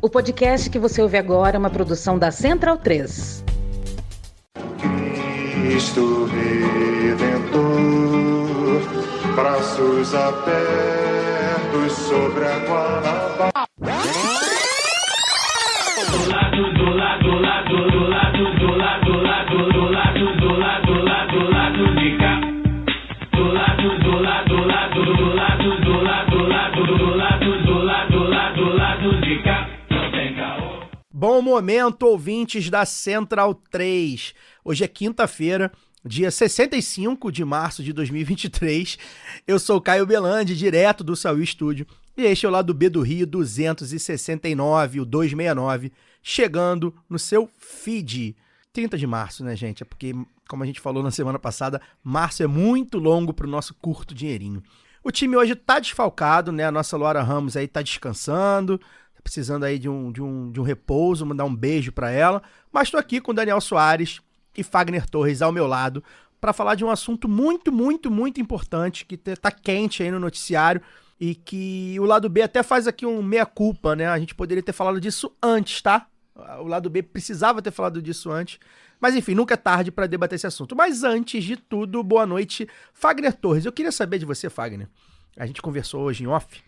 O podcast que você ouve agora é uma produção da Central 3. Cristo Redentor, braços abertos sobre a Guanabara. Bom momento, ouvintes da Central 3. Hoje é quinta-feira, dia 65 de março de 2023. Eu sou o Caio Belandi, direto do Saúl Estúdio. E este é o Lado B do Rio 269, o 269, chegando no seu feed. 30 de março, né, gente? É porque, como a gente falou na semana passada, março é muito longo para o nosso curto dinheirinho. O time hoje tá desfalcado, né? A nossa Laura Ramos aí tá descansando, tá precisando aí de um repouso, mandar um beijo para ela. Mas tô aqui com o Daniel Soares e Fagner Torres ao meu lado para falar de um assunto muito importante que tá quente aí no noticiário e que o Lado B até faz aqui um meia-culpa, né? A gente poderia ter falado disso antes, tá? O Lado B precisava ter falado disso antes. Mas enfim, nunca é tarde para debater esse assunto. Mas antes de tudo, boa noite, Fagner Torres. Eu queria saber de você, Fagner. A gente conversou hoje em off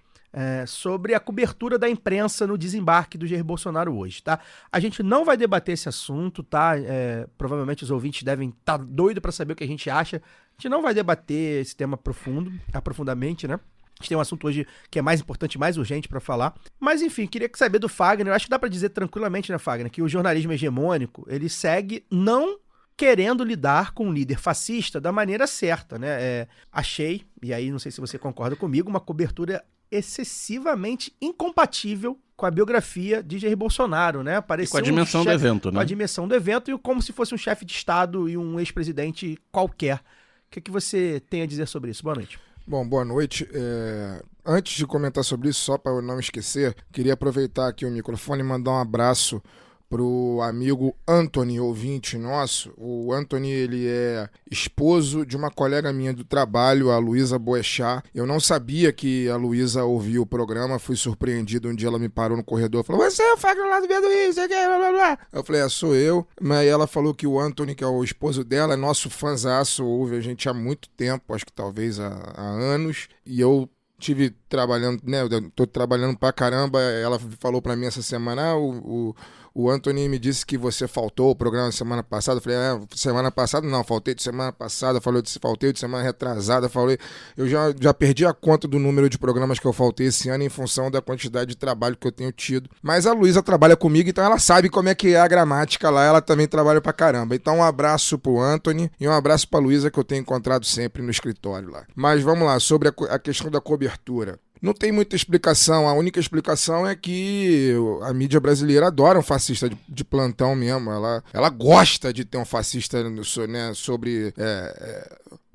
sobre a cobertura da imprensa no desembarque do Jair Bolsonaro hoje, tá? A gente não vai debater esse assunto, tá? Provavelmente os ouvintes devem estar doidos para saber o que a gente acha. A gente não vai debater esse tema aprofundadamente, né? A gente tem um assunto hoje que é mais importante, mais urgente para falar. Mas enfim, queria saber do Fagner. Eu acho que dá para dizer tranquilamente, né, Fagner, que o jornalismo hegemônico, ele segue não querendo lidar com um líder fascista da maneira certa, né? Achei, e aí não sei se você concorda comigo, uma cobertura excessivamente incompatível com a biografia de Jair Bolsonaro, né? Com a dimensão do evento, né? Com a dimensão do evento e como se fosse um chefe de Estado e um ex-presidente qualquer. O que você tem a dizer sobre isso? Boa noite. Bom, boa noite. Antes de comentar sobre isso, só para eu não esquecer, queria aproveitar aqui o microfone e mandar um abraço pro amigo Anthony, ouvinte nosso. O Anthony, ele é esposo de uma colega minha do trabalho, a Luísa Boechat. Eu não sabia que a Luísa ouvia o programa, fui surpreendido. Um dia ela me parou no corredor e falou: "Você é o Fagner lá do B do Rio, você quer, blá, blá, blá." Eu falei: sou eu. Mas ela falou que o Anthony, que é o esposo dela, é nosso fãzaço, ouve a gente há muito tempo, acho que talvez há anos. E eu tive trabalhando, né, eu tô trabalhando pra caramba. Ela falou pra mim essa semana: o Anthony me disse que você faltou o programa semana passada. Eu falei: semana passada não, faltei de semana passada. Faltei de semana retrasada. Eu já perdi a conta do número de programas que eu faltei esse ano em função da quantidade de trabalho que eu tenho tido. Mas a Luísa trabalha comigo, então ela sabe como é que é a gramática lá. Ela também trabalha pra caramba. Então um abraço pro Anthony e um abraço pra Luísa, que eu tenho encontrado sempre no escritório lá. Mas vamos lá, sobre a questão da cobertura. Não tem muita explicação, a única explicação é que a mídia brasileira adora um fascista de plantão mesmo, ela gosta de ter um fascista, né,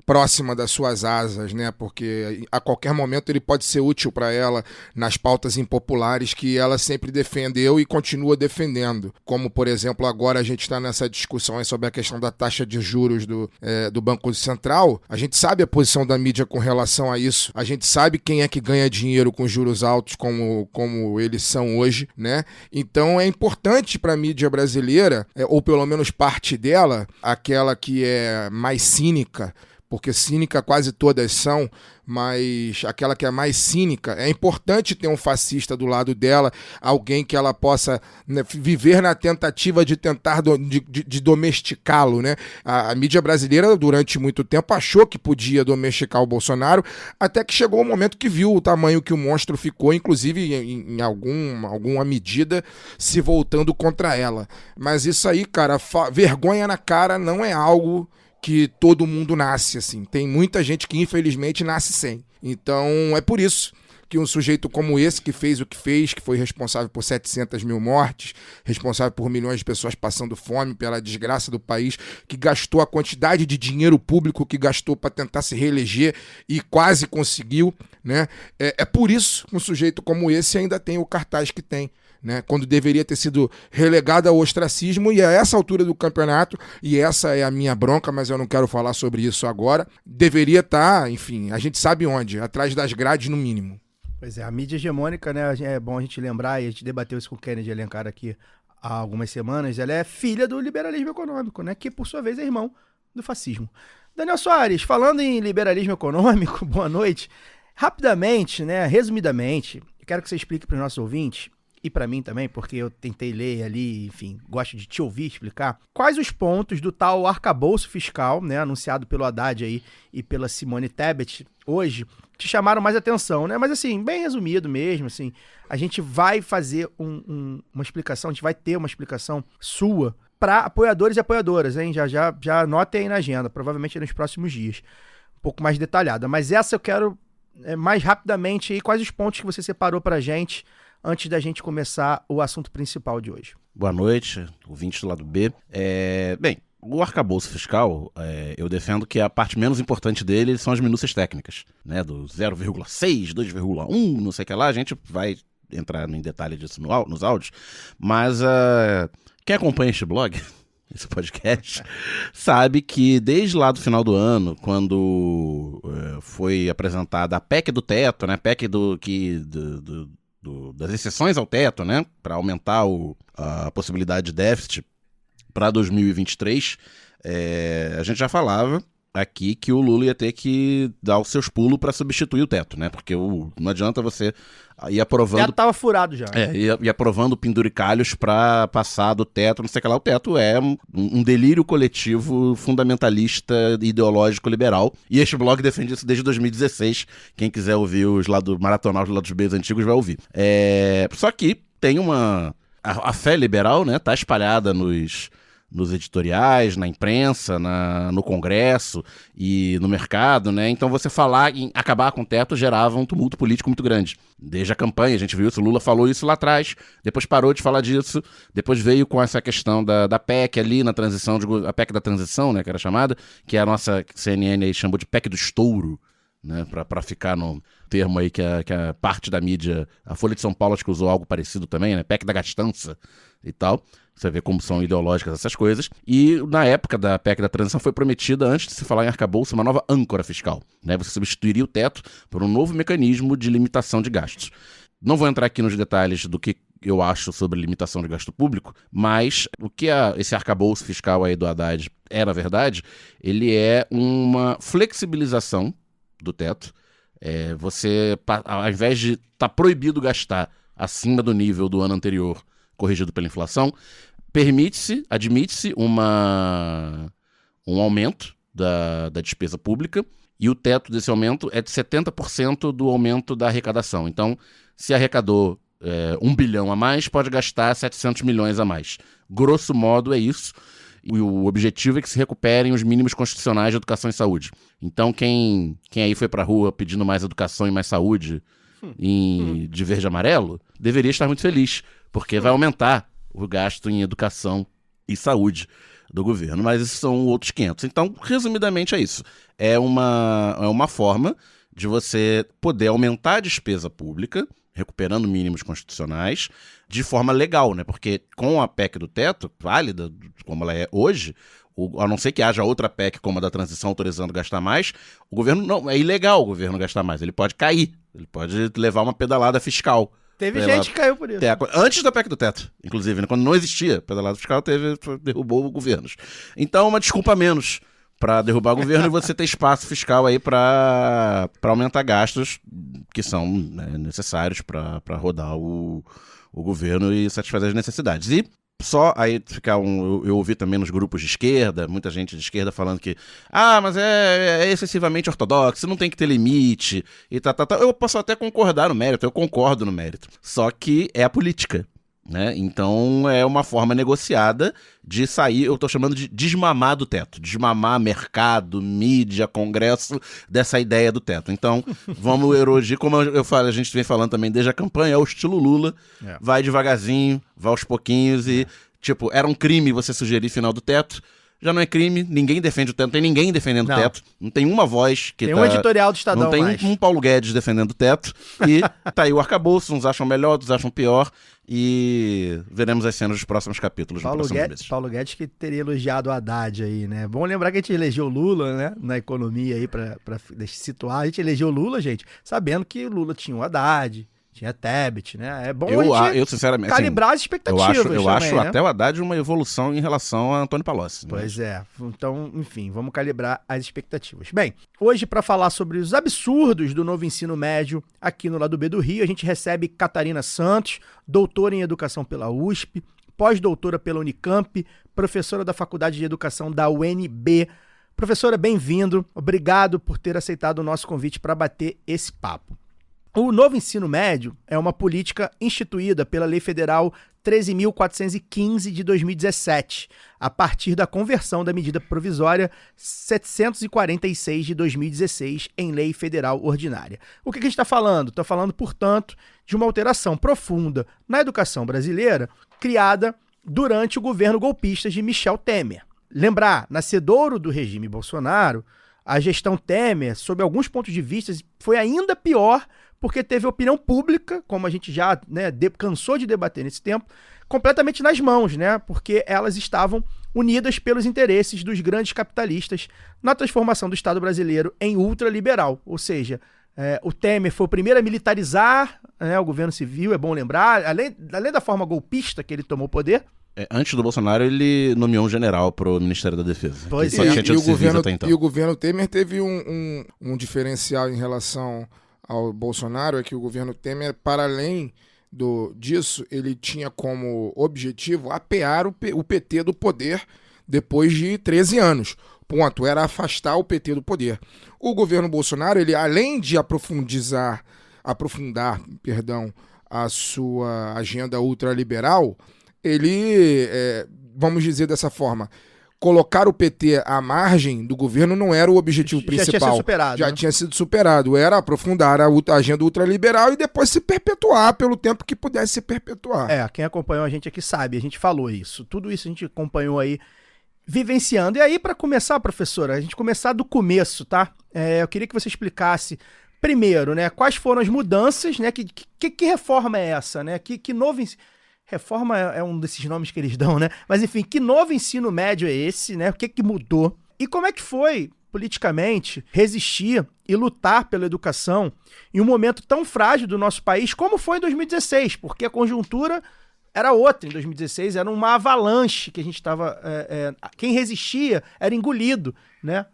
próxima das suas asas, né? Porque a qualquer momento ele pode ser útil para ela nas pautas impopulares que ela sempre defendeu e continua defendendo. Como, por exemplo, agora a gente está nessa discussão aí sobre a questão da taxa de juros do Banco Central. A gente sabe a posição da mídia com relação a isso. A gente sabe quem é que ganha dinheiro com juros altos como eles são hoje, né? Então é importante para a mídia brasileira, ou pelo menos parte dela, aquela que é mais cínica, porque cínica quase todas são, mas aquela que é mais cínica, é importante ter um fascista do lado dela, alguém que ela possa, né, viver na tentativa de tentar de domesticá-lo, né? A mídia brasileira durante muito tempo achou que podia domesticar o Bolsonaro, até que chegou o momento que viu o tamanho que o monstro ficou, inclusive em alguma medida se voltando contra ela. Mas isso aí, cara, vergonha na cara não é algo que todo mundo nasce assim. Tem muita gente que infelizmente nasce sem. Então é por isso que um sujeito como esse, que fez o que fez, que foi responsável por 700 mil mortes, responsável por milhões de pessoas passando fome, pela desgraça do país, que gastou a quantidade de dinheiro público que gastou para tentar se reeleger e quase conseguiu, né? É por isso que um sujeito como esse ainda tem o cartaz que tem, né, quando deveria ter sido relegado ao ostracismo, e a essa altura do campeonato, e essa é a minha bronca, mas eu não quero falar sobre isso agora, deveria estar, enfim, a gente sabe onde, atrás das grades no mínimo. Pois é, a mídia hegemônica, né, é bom a gente lembrar, e a gente debateu isso com o Kennedy Alencar aqui há algumas semanas, ela é filha do liberalismo econômico, né, que por sua vez é irmão do fascismo. Daniel Soares, falando em liberalismo econômico, boa noite. Rapidamente, né, resumidamente, eu quero que você explique para os nossos ouvintes, e para mim também, porque eu tentei ler ali, enfim, gosto de te ouvir explicar, quais os pontos do tal arcabouço fiscal, né, anunciado pelo Haddad aí e pela Simone Tebet hoje, te chamaram mais atenção, né? Mas assim, bem resumido mesmo, assim, a gente vai fazer uma explicação, a gente vai ter uma explicação sua para apoiadores e apoiadoras, hein? Já anotem aí na agenda, provavelmente nos próximos dias, um pouco mais detalhada. Mas essa eu quero mais rapidamente aí, quais os pontos que você separou pra gente antes da gente começar o assunto principal de hoje. Boa noite, ouvintes do lado B. Bem, o arcabouço fiscal, eu defendo que a parte menos importante dele são as minúcias técnicas, né? Do 0,6, 2,1, não sei o que lá, a gente vai entrar em detalhe disso nos áudios, mas quem acompanha este blog, esse podcast, sabe que desde lá do final do ano, quando foi apresentada a PEC do teto, né? PEC das exceções ao teto, né, para aumentar a possibilidade de déficit para 2023, a gente já falava aqui que o Lula ia ter que dar os seus pulos para substituir o teto, né, porque não adianta você ir aprovando... O teto tava furado já. Ia aprovando penduricalhos para passar do teto, não sei o que lá. O teto é um delírio coletivo fundamentalista, ideológico, liberal. E este blog defende isso desde 2016. Quem quiser ouvir maratonar os lados B antigos vai ouvir. Só que tem a fé liberal, né, tá espalhada nos editoriais, na imprensa, no Congresso e no mercado, né? Então você falar em acabar com o teto gerava um tumulto político muito grande. Desde a campanha, a gente viu isso, o Lula falou isso lá atrás, depois parou de falar disso, depois veio com essa questão da PEC ali na transição, a PEC da transição, né, que era chamada, que a nossa CNN aí chamou de PEC do estouro, né, para ficar no termo aí que a parte da mídia, a Folha de São Paulo acho que usou algo parecido também, né, PEC da gastança e tal. Você vê como são ideológicas essas coisas. E na época da PEC da transição foi prometida, antes de se falar em arcabouço, uma nova âncora fiscal, né? Você substituiria o teto por um novo mecanismo de limitação de gastos. Não vou entrar aqui nos detalhes do que eu acho sobre limitação de gasto público, mas o que esse arcabouço fiscal aí do Haddad é, na verdade, ele é uma flexibilização do teto. Você, ao invés de estar proibido gastar acima do nível do ano anterior, corrigido pela inflação, admite-se um aumento da despesa pública, e o teto desse aumento é de 70% do aumento da arrecadação. Então, se arrecadou 1 bilhão a mais, pode gastar 700 milhões a mais. Grosso modo é isso. E o objetivo é que se recuperem os mínimos constitucionais de educação e saúde. Então, quem aí foi pra rua pedindo mais educação e mais saúde de verde e amarelo, deveria estar muito feliz, porque vai aumentar o gasto em educação e saúde do governo, mas esses são outros 500. Então, resumidamente é isso. É uma forma de você poder aumentar a despesa pública, recuperando mínimos constitucionais, de forma legal, né? Porque com a PEC do teto, válida, como ela é hoje, a não ser que haja outra PEC como a da transição autorizando gastar mais, o governo não, é ilegal o governo gastar mais, ele pode cair, ele pode levar uma pedalada fiscal. Teve gente que caiu por isso. Antes da PEC do teto, inclusive, né? Quando não existia pedalada fiscal, derrubou governos. Então, uma desculpa a menos para derrubar o governo e você ter espaço fiscal aí para aumentar gastos que são, né, necessários para rodar o governo e satisfazer as necessidades. E só aí eu ouvi também nos grupos de esquerda, muita gente de esquerda falando que mas é excessivamente ortodoxo, não tem que ter limite e tá. Eu posso até concordar no mérito, eu concordo no mérito, só que é a política, né? Então é uma forma negociada de sair, eu tô chamando de desmamar do teto, desmamar mercado, mídia, Congresso, dessa ideia do teto. Então vamos erodir, como eu falo, a gente vem falando também desde a campanha, é o estilo Lula, vai devagarzinho, vai aos pouquinhos e, tipo, era um crime você sugerir final do teto, já não é crime, ninguém defende o teto, não tem ninguém defendendo o teto, não tem uma voz que tem um editorial do Estadão, não tem mais. um Paulo Guedes defendendo o teto, e tá aí o arcabouço, uns acham melhor, outros acham pior, e veremos as cenas dos próximos capítulos nos próximos meses. Paulo Guedes que teria elogiado o Haddad aí, né? Bom lembrar que a gente elegeu Lula, né? Na economia aí, pra situar. A gente elegeu Lula, gente, sabendo que o Lula tinha o Haddad, tinha Tebet, né? É bom eu sinceramente, calibrar as expectativas. Eu acho né? até o Haddad uma evolução em relação a Antônio Palocci. Pois é. Então, enfim, vamos calibrar as expectativas. Bem, hoje para falar sobre os absurdos do novo ensino médio aqui no lado B do Rio, a gente recebe Catarina Santos, doutora em educação pela USP, pós-doutora pela Unicamp, professora da Faculdade de Educação da UNB. Professora, bem-vindo. Obrigado por ter aceitado o nosso convite para bater esse papo. O novo ensino médio é uma política instituída pela Lei Federal 13.415 de 2017, a partir da conversão da medida provisória 746 de 2016 em Lei Federal Ordinária. O que a gente está falando? Está falando, portanto, de uma alteração profunda na educação brasileira criada durante o governo golpista de Michel Temer. Lembrar, nascedouro do regime Bolsonaro, a gestão Temer, sob alguns pontos de vista, foi ainda pior porque teve opinião pública, como a gente já cansou de debater nesse tempo, completamente nas mãos, né? Porque elas estavam unidas pelos interesses dos grandes capitalistas na transformação do Estado brasileiro em ultraliberal. Ou seja, o Temer foi o primeiro a militarizar, né, o governo civil, é bom lembrar, além da forma golpista que ele tomou o poder. Antes do Bolsonaro, ele nomeou um general para o Ministério da Defesa. Pois é. E o governo Temer teve um diferencial em relação ao Bolsonaro, é que o governo Temer, para além disso, ele tinha como objetivo apear o PT do poder depois de 13 anos. Ponto, era afastar o PT do poder. O governo Bolsonaro, ele além de aprofundar, a sua agenda ultraliberal, ele, vamos dizer dessa forma, colocar o PT à margem do governo não era o objetivo principal. Já tinha sido superado. Era aprofundar a agenda ultraliberal e depois se perpetuar pelo tempo que pudesse se perpetuar. Quem acompanhou a gente aqui sabe, a gente falou isso. Tudo isso a gente acompanhou aí, vivenciando. E aí, para começar, professora, a gente começar do começo, tá? Eu queria que você explicasse, primeiro, né, quais foram as mudanças, né? Que reforma é essa, né? Que novo... Reforma é um desses nomes que eles dão, né? Mas, enfim, que novo ensino médio é esse, né? O que mudou? E como é que foi, politicamente, resistir e lutar pela educação em um momento tão frágil do nosso país como foi em 2016? Porque a conjuntura era outra em 2016, era uma avalanche que a gente estava... quem resistia era engolido, né?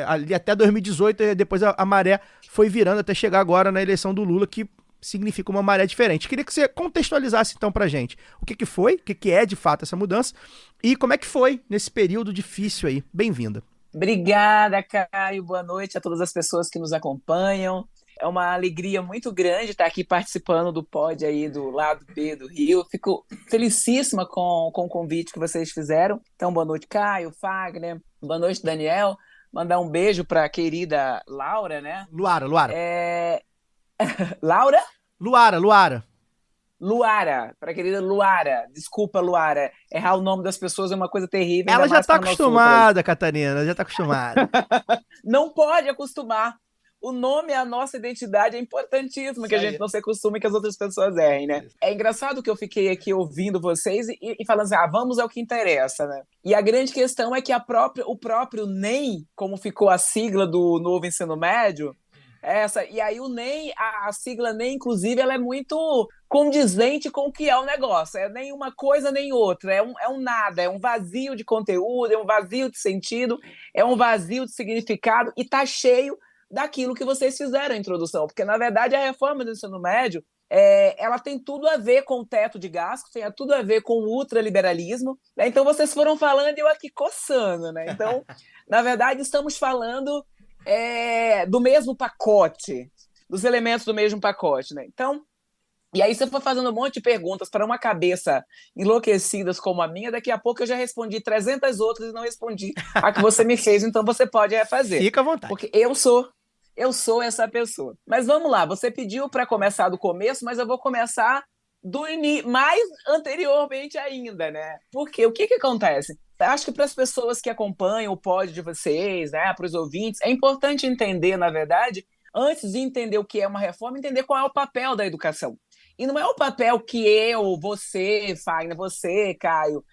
Ali até 2018, depois a maré foi virando até chegar agora na eleição do Lula, que significa uma maré diferente. Queria que você contextualizasse então pra gente o que foi, o que é de fato essa mudança e como é que foi nesse período difícil aí. Bem-vinda. Obrigada, Caio. Boa noite a todas as pessoas que nos acompanham. É uma alegria muito grande estar aqui participando do pod aí do lado B do Rio. Fico felicíssima com o convite que vocês fizeram. Então, boa noite, Caio, Fagner. Boa noite, Daniel. Mandar um beijo para a querida Laura, né? Luara. Laura? Luara. Para a querida Luara. Desculpa, Luara. Errar o nome das pessoas é uma coisa terrível. Ela já está acostumada, Catarina. Já está acostumada. Não pode acostumar. O nome é a nossa identidade, é importantíssimo que a gente não se acostume que as outras pessoas errem, né? É engraçado que eu fiquei aqui ouvindo vocês e falando assim, vamos ao que interessa, né? E a grande questão é que o próprio NEM, como ficou a sigla do novo ensino médio, e aí o NEM, a sigla NEM, inclusive, ela é muito condizente com o que é o negócio. É nem uma coisa nem outra, é um nada, é um vazio de conteúdo, é um vazio de sentido, é um vazio de significado e tá cheio daquilo que vocês fizeram a introdução, porque na verdade a reforma do ensino médio ela tem tudo a ver com o teto de gastos, tem tudo a ver com o ultraliberalismo, né? Então vocês foram falando e eu aqui coçando, né? Então, na verdade, estamos falando do mesmo pacote, dos elementos do mesmo pacote, né? Então, e aí você foi fazendo um monte de perguntas para uma cabeça enlouquecidas como a minha, daqui a pouco eu já respondi 300 outras e não respondi a que você me fez, então você pode refazer. Fica à vontade. Porque eu sou essa pessoa. Mas vamos lá, você pediu para começar do começo, mas eu vou começar mais anteriormente ainda, né? Porque o que acontece? Acho que para as pessoas que acompanham o pod de vocês, né, para os ouvintes, é importante entender, na verdade, antes de entender o que é uma reforma, entender qual é o papel da educação. E não é o papel que você, Fagner, você, Caio,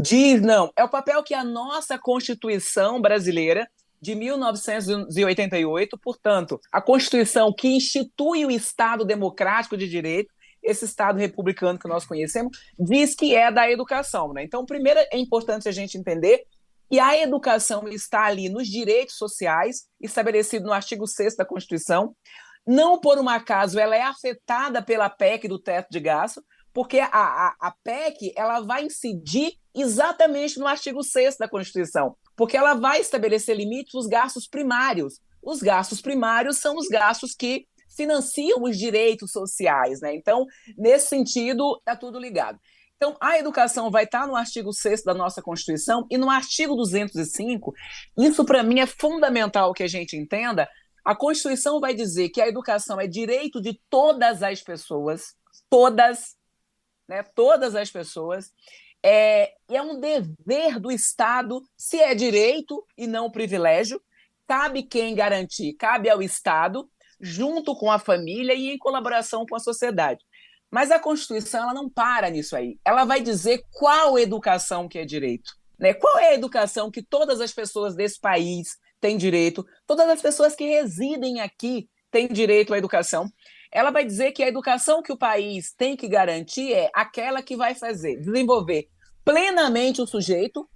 diz, não. É o papel que a nossa Constituição brasileira, de 1988, portanto, a Constituição que institui o Estado democrático de direito, esse Estado republicano que nós conhecemos, diz que é da educação, né? Então, primeiro é importante a gente entender que a educação está ali nos direitos sociais, estabelecido no artigo 6º da Constituição. Não por um acaso ela é afetada pela PEC do teto de gasto, porque a PEC ela vai incidir exatamente no artigo 6º da Constituição, porque ela vai estabelecer limites aos gastos primários. Os gastos primários são os gastos que financiam os direitos sociais, né? Então, nesse sentido, está tudo ligado. Então, a educação vai estar no artigo 6º da nossa Constituição e no artigo 205, isso para mim é fundamental que a gente entenda. A Constituição vai dizer que a educação é direito de todas as pessoas, todas, né? Todas as pessoas. É um dever do Estado, se é direito e não privilégio, cabe quem garantir, cabe ao Estado, junto com a família e em colaboração com a sociedade. Mas a Constituição ela não para nisso aí. Ela vai dizer qual educação que é direito, né? Qual é a educação que todas as pessoas desse país têm direito, todas as pessoas que residem aqui têm direito à educação. Ela vai dizer que a educação que o país tem que garantir é aquela que vai desenvolver plenamente o sujeito.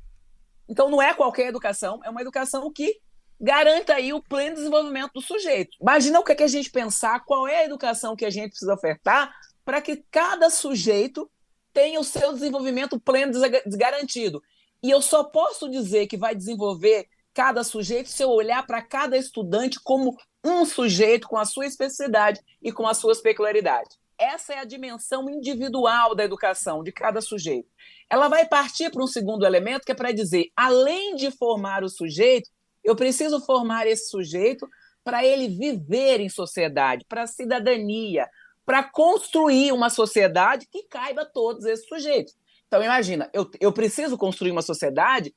Então, não é qualquer educação, é uma educação que garanta aí o pleno desenvolvimento do sujeito. Imagina o que é que a gente pensar, qual é a educação que a gente precisa ofertar para que cada sujeito tenha o seu desenvolvimento pleno garantido. E eu só posso dizer que vai desenvolver cada sujeito se eu olhar para cada estudante como um sujeito com a sua especificidade e com as suas peculiaridades. Essa é a dimensão individual da educação de cada sujeito. Ela vai partir para um segundo elemento, que é para dizer, além de formar o sujeito, eu preciso formar esse sujeito para ele viver em sociedade, para a cidadania, para construir uma sociedade que caiba a todos esses sujeitos. Então, imagina, eu preciso construir uma sociedade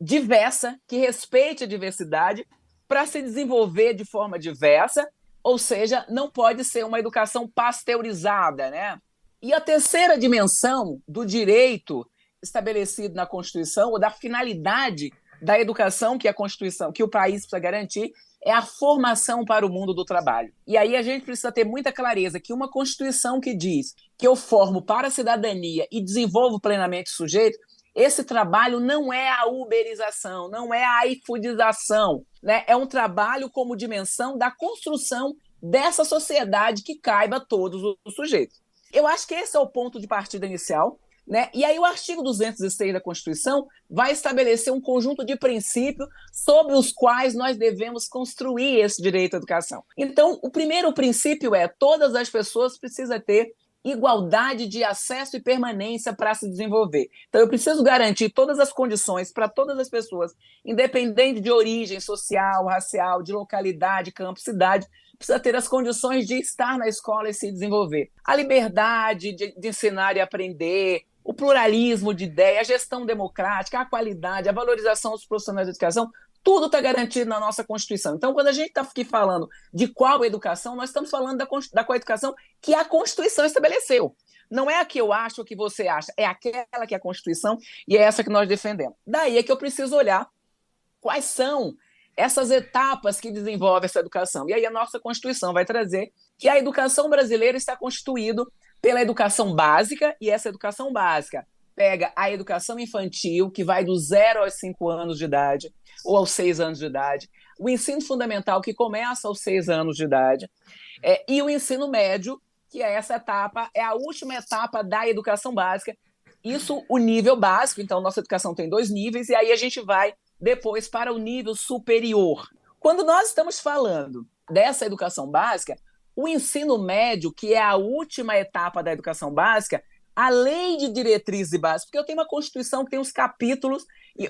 diversa, que respeite a diversidade, para se desenvolver de forma diversa, ou seja, não pode ser uma educação pasteurizada, né? E a terceira dimensão do direito estabelecido na Constituição, ou da finalidade da educação que a Constituição, que o país precisa garantir, é a formação para o mundo do trabalho. E aí a gente precisa ter muita clareza que uma Constituição que diz que eu formo para a cidadania e desenvolvo plenamente o sujeito, esse trabalho não é a uberização, não é a iFoodização, né? É um trabalho como dimensão da construção dessa sociedade que caiba a todos os sujeitos. Eu acho que esse é o ponto de partida inicial, né? E aí o artigo 206 da Constituição vai estabelecer um conjunto de princípios sobre os quais nós devemos construir esse direito à educação. Então, o primeiro princípio é todas as pessoas precisam ter igualdade de acesso e permanência para se desenvolver. Então, eu preciso garantir todas as condições para todas as pessoas, independente de origem social, racial, de localidade, campo, cidade, precisa ter as condições de estar na escola e se desenvolver. A liberdade de ensinar e aprender, o pluralismo de ideia, a gestão democrática, a qualidade, a valorização dos profissionais de educação, tudo está garantido na nossa Constituição. Então, quando a gente está aqui falando de qual educação, nós estamos falando da qual educação que a Constituição estabeleceu. Não é a que eu acho ou que você acha, é aquela que é a Constituição e é essa que nós defendemos. Daí é que eu preciso olhar quais são essas etapas que desenvolvem essa educação. E aí a nossa Constituição vai trazer que a educação brasileira está constituída pela educação básica, e essa educação básica pega a educação infantil, que vai do 0 aos 5 anos de idade, ou aos 6 anos de idade, o ensino fundamental, que começa aos 6 anos de idade, e o ensino médio, que é essa etapa, é a última etapa da educação básica. Isso, o nível básico, então nossa educação tem 2 níveis, e aí a gente vai depois para o nível superior. Quando nós estamos falando dessa educação básica, o ensino médio, que é a última etapa da educação básica, a lei de diretrizes e bases, porque eu tenho uma Constituição que tem uns capítulos,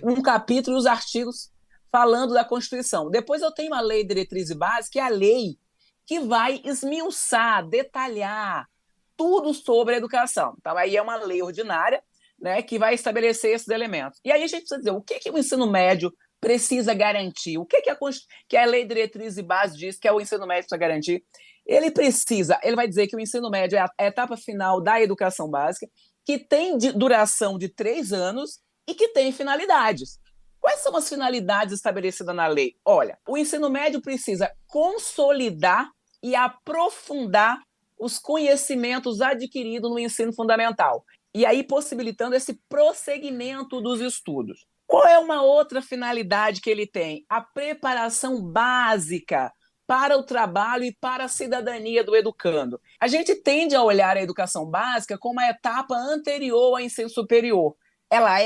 um capítulo e os artigos falando da Constituição. Depois eu tenho uma lei de diretrizes e bases, que é a lei que vai esmiuçar, detalhar tudo sobre a educação. Então, aí é uma lei ordinária, né, que vai estabelecer esses elementos. E aí a gente precisa dizer o que o ensino médio precisa garantir, o que a lei de diretrizes e bases diz que é o ensino médio precisa garantir. Ele vai dizer que o ensino médio é a etapa final da educação básica, que tem duração de 3 anos e que tem finalidades. Quais são as finalidades estabelecidas na lei? Olha, o ensino médio precisa consolidar e aprofundar os conhecimentos adquiridos no ensino fundamental, e aí possibilitando esse prosseguimento dos estudos. Qual é uma outra finalidade que ele tem? A preparação básica para o trabalho e para a cidadania do educando. A gente tende a olhar a educação básica como a etapa anterior ao ensino superior. Ela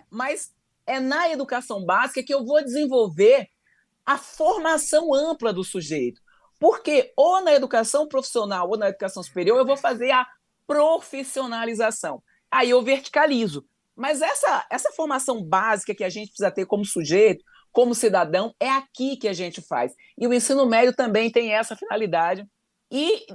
mas é na educação básica que eu vou desenvolver a formação ampla do sujeito. Porque ou na educação profissional ou na educação superior eu vou fazer a profissionalização. Aí eu verticalizo. Mas essa formação básica que a gente precisa ter como sujeito, como cidadão, é aqui que a gente faz. E o ensino médio também tem essa finalidade. E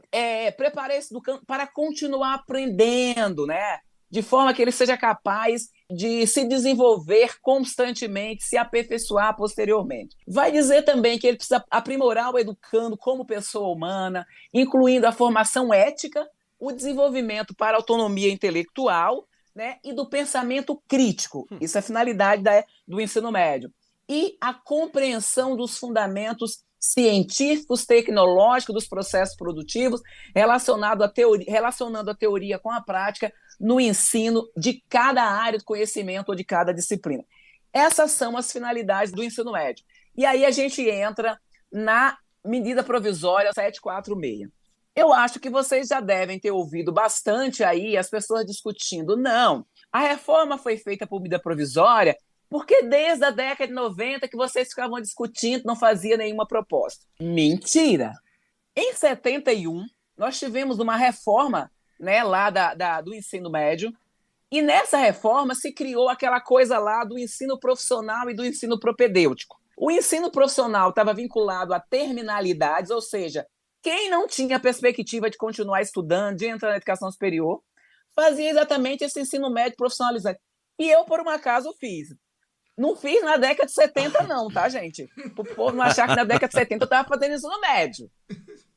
prepara esse educando para continuar aprendendo, né? De forma que ele seja capaz de se desenvolver constantemente, se aperfeiçoar posteriormente. Vai dizer também que ele precisa aprimorar o educando como pessoa humana, incluindo a formação ética, o desenvolvimento para a autonomia intelectual, né, e do pensamento crítico. Isso é a finalidade do ensino médio. E a compreensão dos fundamentos científicos, tecnológicos dos processos produtivos, relacionando a teoria com a prática no ensino de cada área de conhecimento ou de cada disciplina. Essas são as finalidades do ensino médio. E aí a gente entra na medida provisória 746. Eu acho que vocês já devem ter ouvido bastante aí as pessoas discutindo. Não, a reforma foi feita por medida provisória porque desde a década de 90 que vocês ficavam discutindo, não fazia nenhuma proposta. Mentira! Em 71, nós tivemos uma reforma, né, lá do ensino médio, e nessa reforma se criou aquela coisa lá do ensino profissional e do ensino propedêutico. O ensino profissional estava vinculado a terminalidades, ou seja, quem não tinha perspectiva de continuar estudando, de entrar na educação superior, fazia exatamente esse ensino médio profissionalizante. E eu, por um acaso, fiz. Não fiz na década de 70, não, tá, gente? Para o povo não achar que na década de 70 eu estava fazendo ensino médio.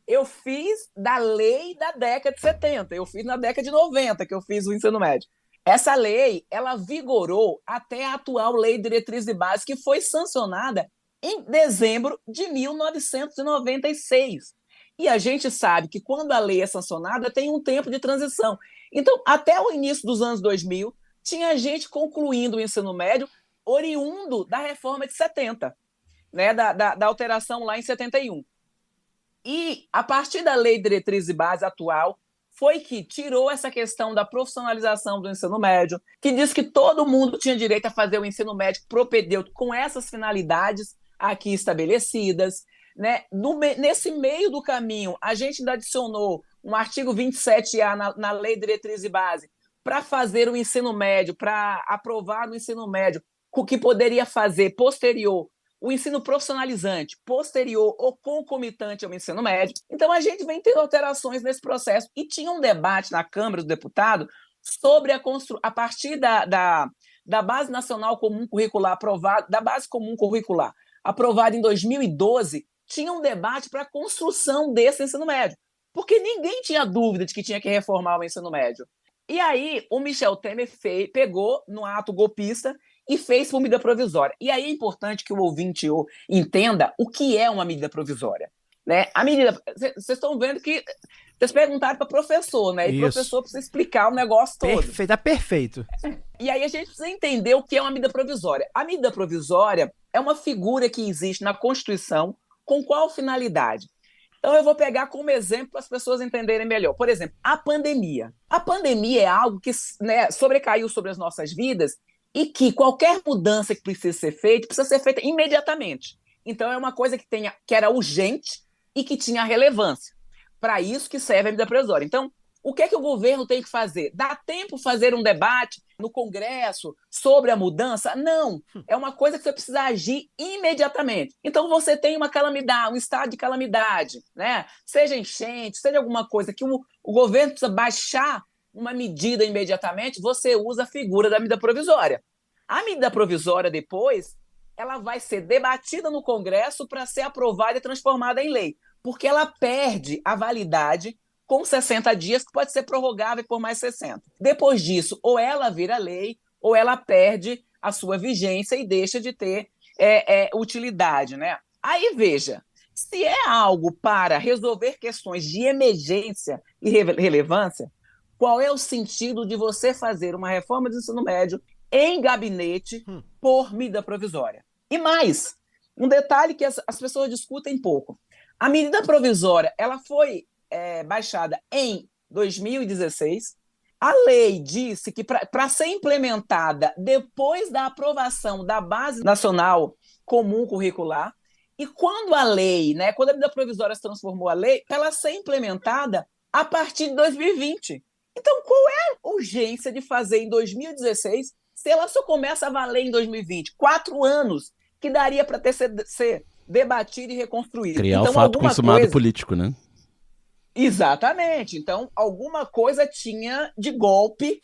Eu fiz da lei da década de 70, eu fiz na década de 90 que eu fiz o ensino médio. Essa lei, ela vigorou até a atual Lei de Diretriz e Base, que foi sancionada em dezembro de 1996. E a gente sabe que quando a lei é sancionada, tem um tempo de transição. Então, até o início dos anos 2000, tinha gente concluindo o ensino médio oriundo da reforma de 70, né, da alteração lá em 71. E, a partir da Lei de Diretriz e Base atual, foi que tirou essa questão da profissionalização do ensino médio, que diz que todo mundo tinha direito a fazer o ensino médio propedêutico com essas finalidades aqui estabelecidas. Né? Nesse meio do caminho, a gente ainda adicionou um artigo 27A na Lei de Diretriz e Base para fazer o ensino médio, para aprovar no ensino médio, o que poderia fazer posterior o ensino profissionalizante, posterior ou concomitante ao ensino médio. Então, a gente vem tendo alterações nesse processo. E tinha um debate na Câmara dos Deputados sobre a partir da Base Nacional Comum Curricular aprovada, da Base Comum Curricular aprovada em 2012, tinha um debate para a construção desse ensino médio, porque ninguém tinha dúvida de que tinha que reformar o ensino médio. E aí, o Michel Temer pegou no ato golpista e fez por medida provisória. E aí é importante que o ouvinte entenda o que é uma medida provisória. Né? A medida. Vocês estão vendo que. Vocês perguntaram para o professor, né? E o professor precisa explicar o negócio todo. Perfeito, tá perfeito. E aí a gente precisa entender o que é uma medida provisória. A medida provisória é uma figura que existe na Constituição com qual finalidade? Então eu vou pegar como exemplo para as pessoas entenderem melhor. Por exemplo, a pandemia. A pandemia é algo que, né, sobrecaiu sobre as nossas vidas e que qualquer mudança que precisa ser feita imediatamente. Então é uma coisa que era urgente e que tinha relevância. Para isso que serve a medida provisória. Então, o que é que o governo tem que fazer? Dá tempo fazer um debate no Congresso sobre a mudança? Não. É uma coisa que você precisa agir imediatamente. Então, você tem uma calamidade, um estado de calamidade, né? Seja enchente, seja alguma coisa que o governo precisa baixar uma medida imediatamente, você usa a figura da medida provisória. A medida provisória, depois, ela vai ser debatida no Congresso para ser aprovada e transformada em lei. porque ela perde a validade com 60 dias, que pode ser prorrogável por mais 60. Depois disso, ou ela vira lei, ou ela perde a sua vigência e deixa de ter utilidade, né? Aí, veja, se é algo para resolver questões de emergência e relevância, qual é o sentido de você fazer uma reforma do ensino médio em gabinete por medida provisória? E mais, um detalhe que as pessoas discutem pouco. A medida provisória ela foi baixada em 2016. A lei disse que para ser implementada depois da aprovação da Base Nacional Comum Curricular, e quando a lei, né, quando a medida provisória se transformou a lei, ela ser implementada a partir de 2020. Então, qual é a urgência de fazer em 2016 se ela só começa a valer em 2020? 4 anos que daria para ser debatido e reconstruído. Criar então, o fato consumado político, né? Exatamente. Então, alguma coisa tinha de golpe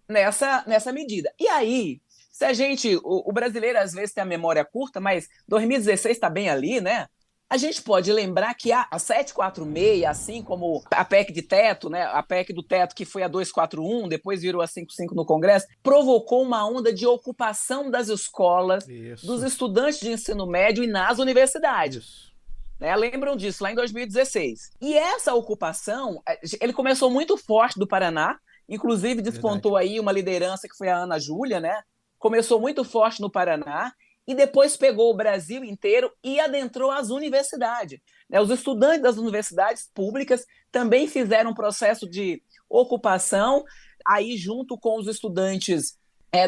nessa medida. E aí, se a gente... O brasileiro, às vezes, tem a memória curta, mas 2016 está bem ali, né? A gente pode lembrar que a 746, assim como a PEC de teto, né, a PEC do teto que foi a 241, depois virou a 55 no Congresso, provocou uma onda de ocupação das escolas, dos estudantes de ensino médio e nas universidades. Né, lembram disso, lá em 2016. E essa ocupação, ele começou muito forte do Paraná, inclusive despontou aí uma liderança que foi a Ana Júlia, né? Começou muito forte no Paraná, e depois pegou o Brasil inteiro e adentrou as universidades. Os estudantes das universidades públicas também fizeram um processo de ocupação, aí junto com os estudantes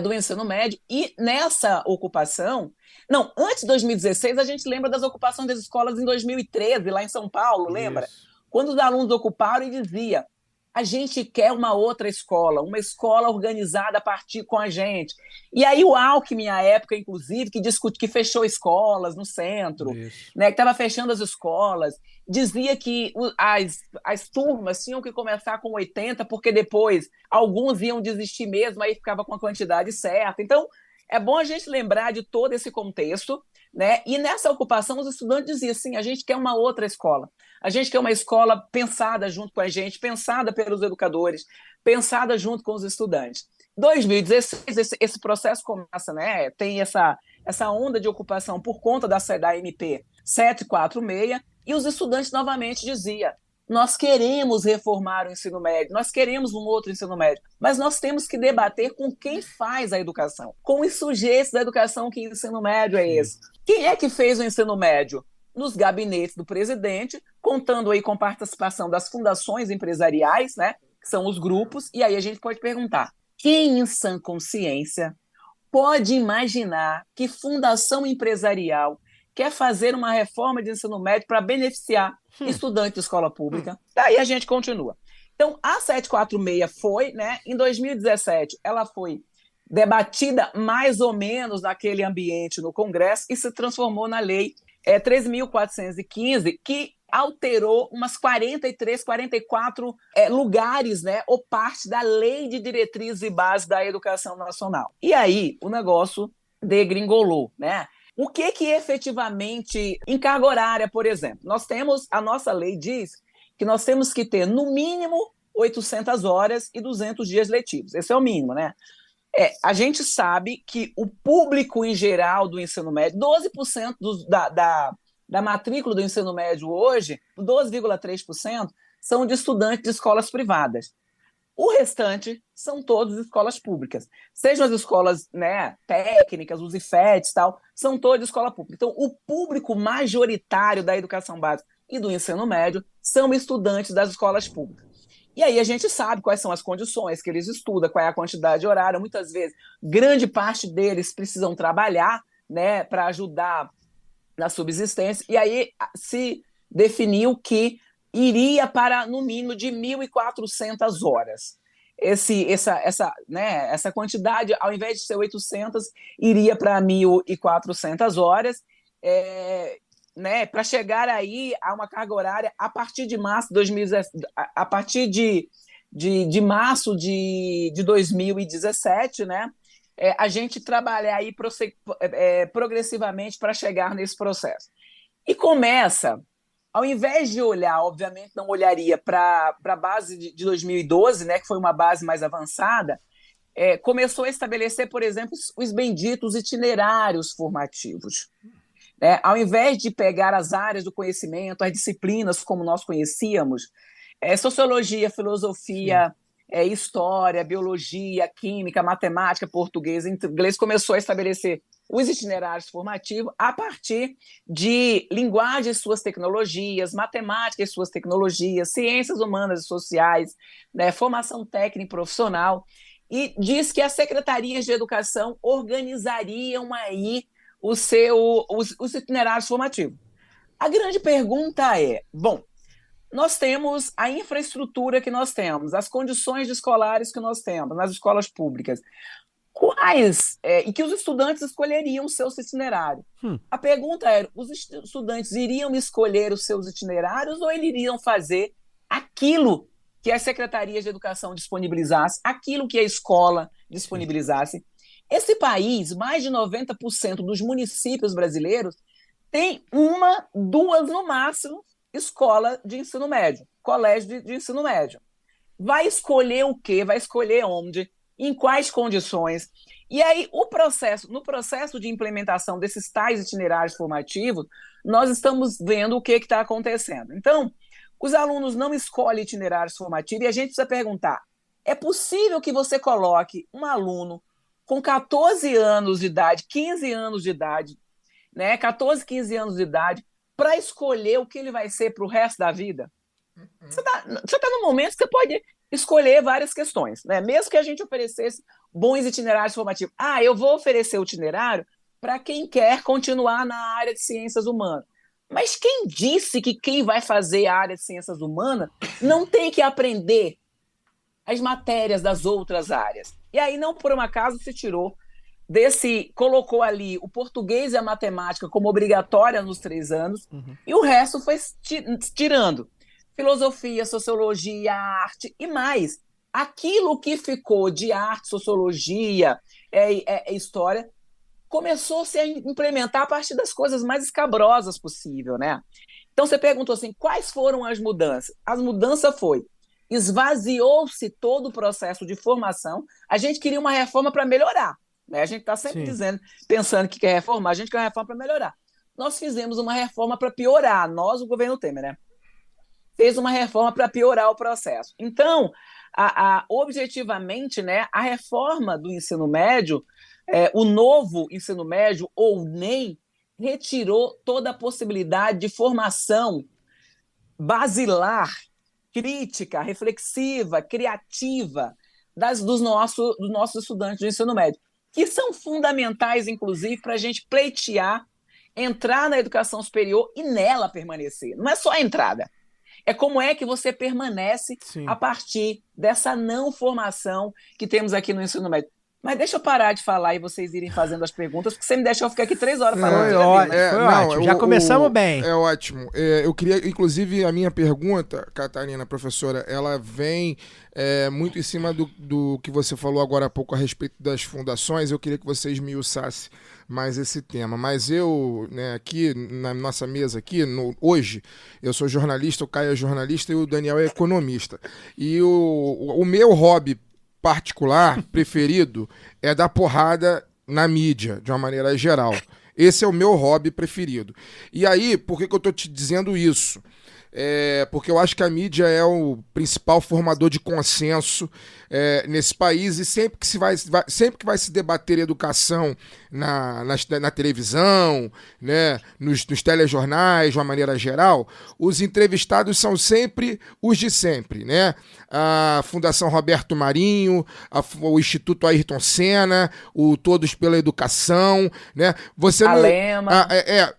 do ensino médio, e nessa ocupação... Não, antes de 2016, a gente lembra das ocupações das escolas em 2013, lá em São Paulo, lembra? Quando os alunos ocuparam e dizia: a gente quer uma outra escola, uma escola organizada a partir com a gente. E aí o Alckmin, à época, inclusive, que fechou escolas no centro, né, que estava fechando as escolas, dizia que as turmas tinham que começar com 80, porque depois alguns iam desistir mesmo, aí ficava com a quantidade certa. Então, é bom a gente lembrar de todo esse contexto, né? E nessa ocupação, os estudantes diziam assim: a gente quer uma outra escola. A gente quer uma escola pensada junto com a gente, pensada pelos educadores, pensada junto com os estudantes. Em 2016, esse processo começa, né? Tem essa onda de ocupação por conta da MP 746, e os estudantes novamente diziam: nós queremos reformar o ensino médio, nós queremos um outro ensino médio, mas nós temos que debater com quem faz a educação, com os sujeitos da educação. Que ensino médio é esse? Quem é que fez o ensino médio? Nos gabinetes do presidente, contando aí com participação das fundações empresariais, né, que são os grupos, e aí a gente pode perguntar: quem em sã consciência pode imaginar que fundação empresarial quer fazer uma reforma de ensino médio para beneficiar estudantes de escola pública? Daí a gente continua. Então, a 746 foi, né, em 2017, ela foi debatida mais ou menos naquele ambiente no Congresso e se transformou na lei 13.415, que alterou umas 43, 44 lugares, né, ou parte da Lei de Diretrizes e Bases da Educação Nacional. E aí o negócio degringolou, né? O que efetivamente, em carga horária, por exemplo, a nossa lei diz que nós temos que ter, no mínimo, 800 horas e 200 dias letivos. Esse é o mínimo, né? A gente sabe que o público em geral do ensino médio, 12% da matrícula do ensino médio hoje, 12,3%, são de estudantes de escolas privadas. O restante são todas escolas públicas. Sejam as escolas, né, técnicas, os IFETs e tal, são todas escola pública. Então, o público majoritário da educação básica e do ensino médio são estudantes das escolas públicas. E aí a gente sabe quais são as condições que eles estudam, qual é a quantidade horária. Muitas vezes, grande parte deles precisam trabalhar, né, para ajudar na subsistência. E aí se definiu que iria para, no mínimo, de 1.400 horas. Essa quantidade, ao invés de ser 800, iria para 1.400 horas, né, para chegar aí a uma carga horária a partir de março de 2017, a partir de março de 2017, né, a gente trabalhar aí progressivamente para chegar nesse processo. E começa ao invés de olhar, obviamente não olharia para a base de 2012, né, que foi uma base mais avançada, começou a estabelecer, por exemplo, os benditos itinerários formativos. Né? Ao invés de pegar as áreas do conhecimento, as disciplinas como nós conhecíamos, sociologia, filosofia, história, biologia, química, matemática, português, inglês, começou a estabelecer os itinerários formativos a partir de linguagem e suas tecnologias, matemática e suas tecnologias, ciências humanas e sociais, né, formação técnica e profissional, e diz que as secretarias de educação organizariam aí os itinerários formativos. A grande pergunta é, bom, nós temos a infraestrutura que nós temos, as condições escolares que nós temos nas escolas públicas, quais, e que os estudantes escolheriam o seu itinerário. A pergunta era, os estudantes iriam escolher os seus itinerários ou eles iriam fazer aquilo que as secretarias de educação disponibilizassem, aquilo que a escola disponibilizasse? Esse país, mais de 90% dos municípios brasileiros tem uma, duas no máximo, escola de ensino médio, colégio de ensino médio. Vai escolher o quê? Vai escolher onde? Em quais condições? E aí, no processo de implementação desses tais itinerários formativos, nós estamos vendo o que está acontecendo. Então, os alunos não escolhem itinerários formativos e a gente precisa perguntar, é possível que você coloque um aluno com 14 anos de idade, 15 anos de idade, né, 14, 15 anos de idade, para escolher o que ele vai ser para o resto da vida? Você está num momento que você pode escolher várias questões, né? Mesmo que a gente oferecesse bons itinerários formativos. Eu vou oferecer o itinerário para quem quer continuar na área de ciências humanas. Mas quem disse que quem vai fazer a área de ciências humanas não tem que aprender as matérias das outras áreas? E aí, não por um acaso, se colocou ali o português e a matemática como obrigatória nos 3 anos, e o resto foi tirando. Filosofia, sociologia, arte e mais. Aquilo que ficou de arte, sociologia, história, começou-se a implementar a partir das coisas mais escabrosas possível, né? Então você perguntou assim, quais foram as mudanças? As mudanças foi, esvaziou-se todo o processo de formação, a gente queria uma reforma para melhorar, né? A gente está sempre pensando que quer reformar, a gente quer uma reforma para melhorar. Nós fizemos uma reforma para piorar, nós, o governo Temer, né? Fez uma reforma para piorar o processo. Então, objetivamente, né, a reforma do ensino médio, o novo ensino médio, ou NEM, retirou toda a possibilidade de formação basilar, crítica, reflexiva, criativa dos nossos estudantes do ensino médio, que são fundamentais, inclusive, para a gente pleitear, entrar na educação superior e nela permanecer. Não é só a entrada. É como é que você permanece a partir dessa não formação que temos aqui no ensino médio. Mas deixa eu parar de falar e vocês irem fazendo as perguntas, porque você me deixou ficar aqui 3 horas falando. Foi ótimo. Já começamos bem. É ótimo. Eu queria, inclusive, a minha pergunta, Catarina, professora, ela vem muito em cima do que você falou agora há pouco a respeito das fundações. Eu queria que você esmiuçasse mais esse tema. Mas eu, né, aqui na nossa mesa aqui, hoje, eu sou jornalista, o Caio é jornalista e o Daniel é economista. E o meu hobby particular, preferido, é dar porrada na mídia, de uma maneira geral. Esse é o meu hobby preferido. E aí, por que eu tô te dizendo isso? Porque eu acho que a mídia é o principal formador de consenso nesse país, e sempre que vai se debater educação na televisão, né, nos telejornais, de uma maneira geral, os entrevistados são sempre os de sempre, né? A Fundação Roberto Marinho, o Instituto Ayrton Senna, o Todos pela Educação, né? Lema.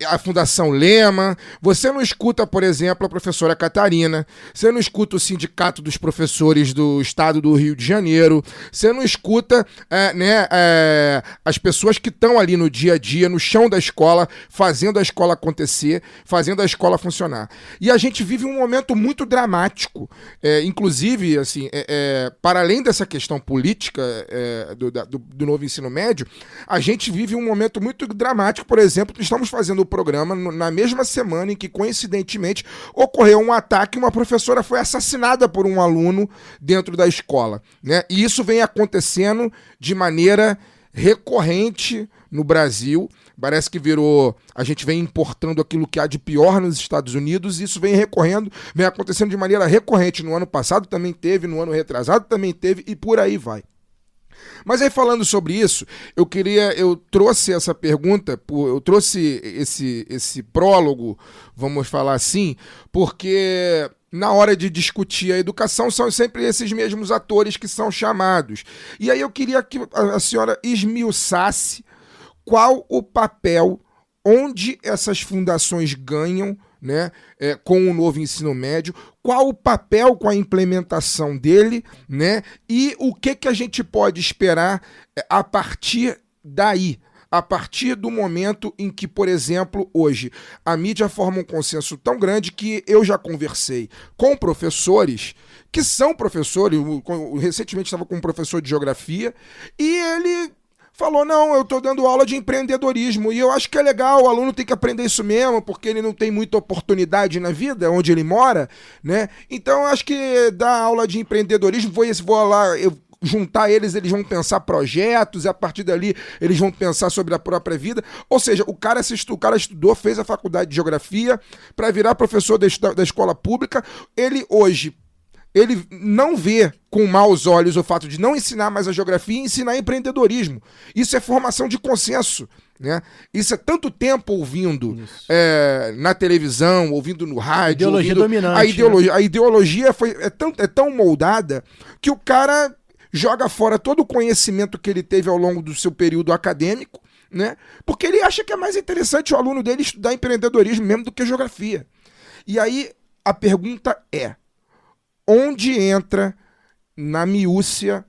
A Fundação Lema. Você não escuta, por exemplo, a professora Catarina, você não escuta o Sindicato dos Professores do Estado do Rio de Janeiro, você não escuta as pessoas que estão ali no dia a dia, no chão da escola, fazendo a escola acontecer, fazendo a escola funcionar. E a gente vive um momento muito dramático, inclusive, assim, para além dessa questão política do novo ensino médio, a gente vive um momento muito dramático. Por exemplo, estamos fazendo o programa na mesma semana em que, coincidentemente, ocorreu um ataque e uma professora foi assassinada por um aluno dentro da escola, né? E isso vem acontecendo de maneira recorrente no Brasil. Parece que a gente vem importando aquilo que há de pior nos Estados Unidos, e isso vem acontecendo de maneira recorrente. No ano passado também teve, no ano retrasado também teve, e por aí vai. Mas aí, falando sobre isso, eu trouxe essa pergunta, eu trouxe esse prólogo, vamos falar assim, porque na hora de discutir a educação são sempre esses mesmos atores que são chamados. E aí eu queria que a senhora esmiuçasse qual o papel, onde essas fundações ganham, né, com o novo ensino médio, qual o papel com a implementação dele, né, e o que a gente pode esperar a partir daí, a partir do momento em que, por exemplo, hoje a mídia forma um consenso tão grande que eu já conversei com professores que são professores. Recentemente estava com um professor de geografia e ele falou: não, eu estou dando aula de empreendedorismo e eu acho que é legal, o aluno tem que aprender isso mesmo, porque ele não tem muita oportunidade na vida, onde ele mora, né? Então eu acho que dar aula de empreendedorismo, vou lá, eu juntar eles vão pensar projetos, e a partir dali eles vão pensar sobre a própria vida. Ou seja, o cara estudou, fez a faculdade de geografia para virar professor da escola pública. Ele não vê com maus olhos o fato de não ensinar mais a geografia e ensinar empreendedorismo. Isso é formação de consenso, né? Isso é tanto tempo ouvindo na televisão, ouvindo no rádio. Ideologia dominante. A ideologia é tão moldada que o cara joga fora todo o conhecimento que ele teve ao longo do seu período acadêmico, né? Porque ele acha que é mais interessante o aluno dele estudar empreendedorismo mesmo do que geografia. E aí a pergunta é: onde entra na miúcia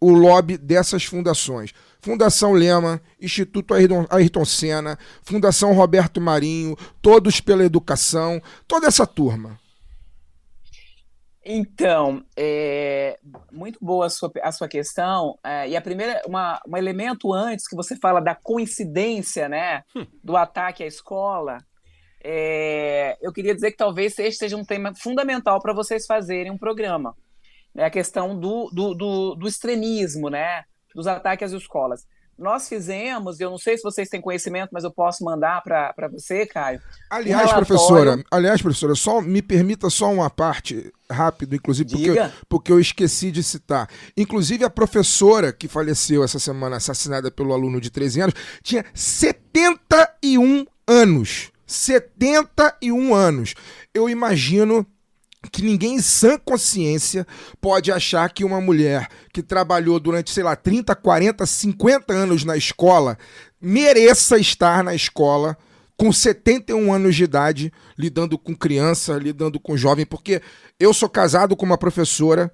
o lobby dessas fundações? Fundação Lema, Instituto Ayrton Senna, Fundação Roberto Marinho, Todos pela Educação, toda essa turma. Então, muito boa a sua questão. E a primeira, um elemento antes que você fala da coincidência, né, do ataque à escola. Eu queria dizer que talvez este seja um tema fundamental para vocês fazerem um programa, né? A questão do extremismo, né? Dos ataques às escolas. Nós fizemos, eu não sei se vocês têm conhecimento, mas eu posso mandar para você, Caio. Aliás, professora, só me permita só uma parte rápido, inclusive, porque eu esqueci de citar. Inclusive, a professora que faleceu essa semana, assassinada pelo aluno de 13 anos, tinha 71 anos. 71 anos. Eu imagino que ninguém em sã consciência pode achar que uma mulher que trabalhou durante, 30, 40, 50 anos na escola mereça estar na escola com 71 anos de idade, lidando com criança, lidando com jovem, porque eu sou casado com uma professora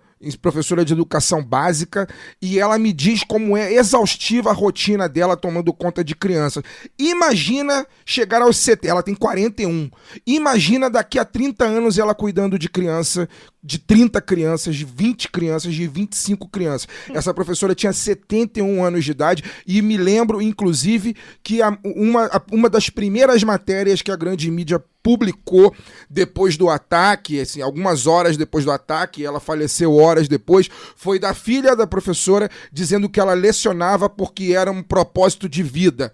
de educação básica, e ela me diz como é exaustiva a rotina dela tomando conta de crianças. Imagina chegar aos 70, ela tem 41. Imagina daqui a 30 anos ela cuidando de criança, de 30 crianças, de 20 crianças, de 25 crianças. Essa professora tinha 71 anos de idade, e me lembro, inclusive, que uma das primeiras matérias que a grande mídia publicou depois do ataque, assim, algumas horas depois do ataque, ela faleceu horas depois, foi da filha da professora dizendo que ela lecionava porque era um propósito de vida.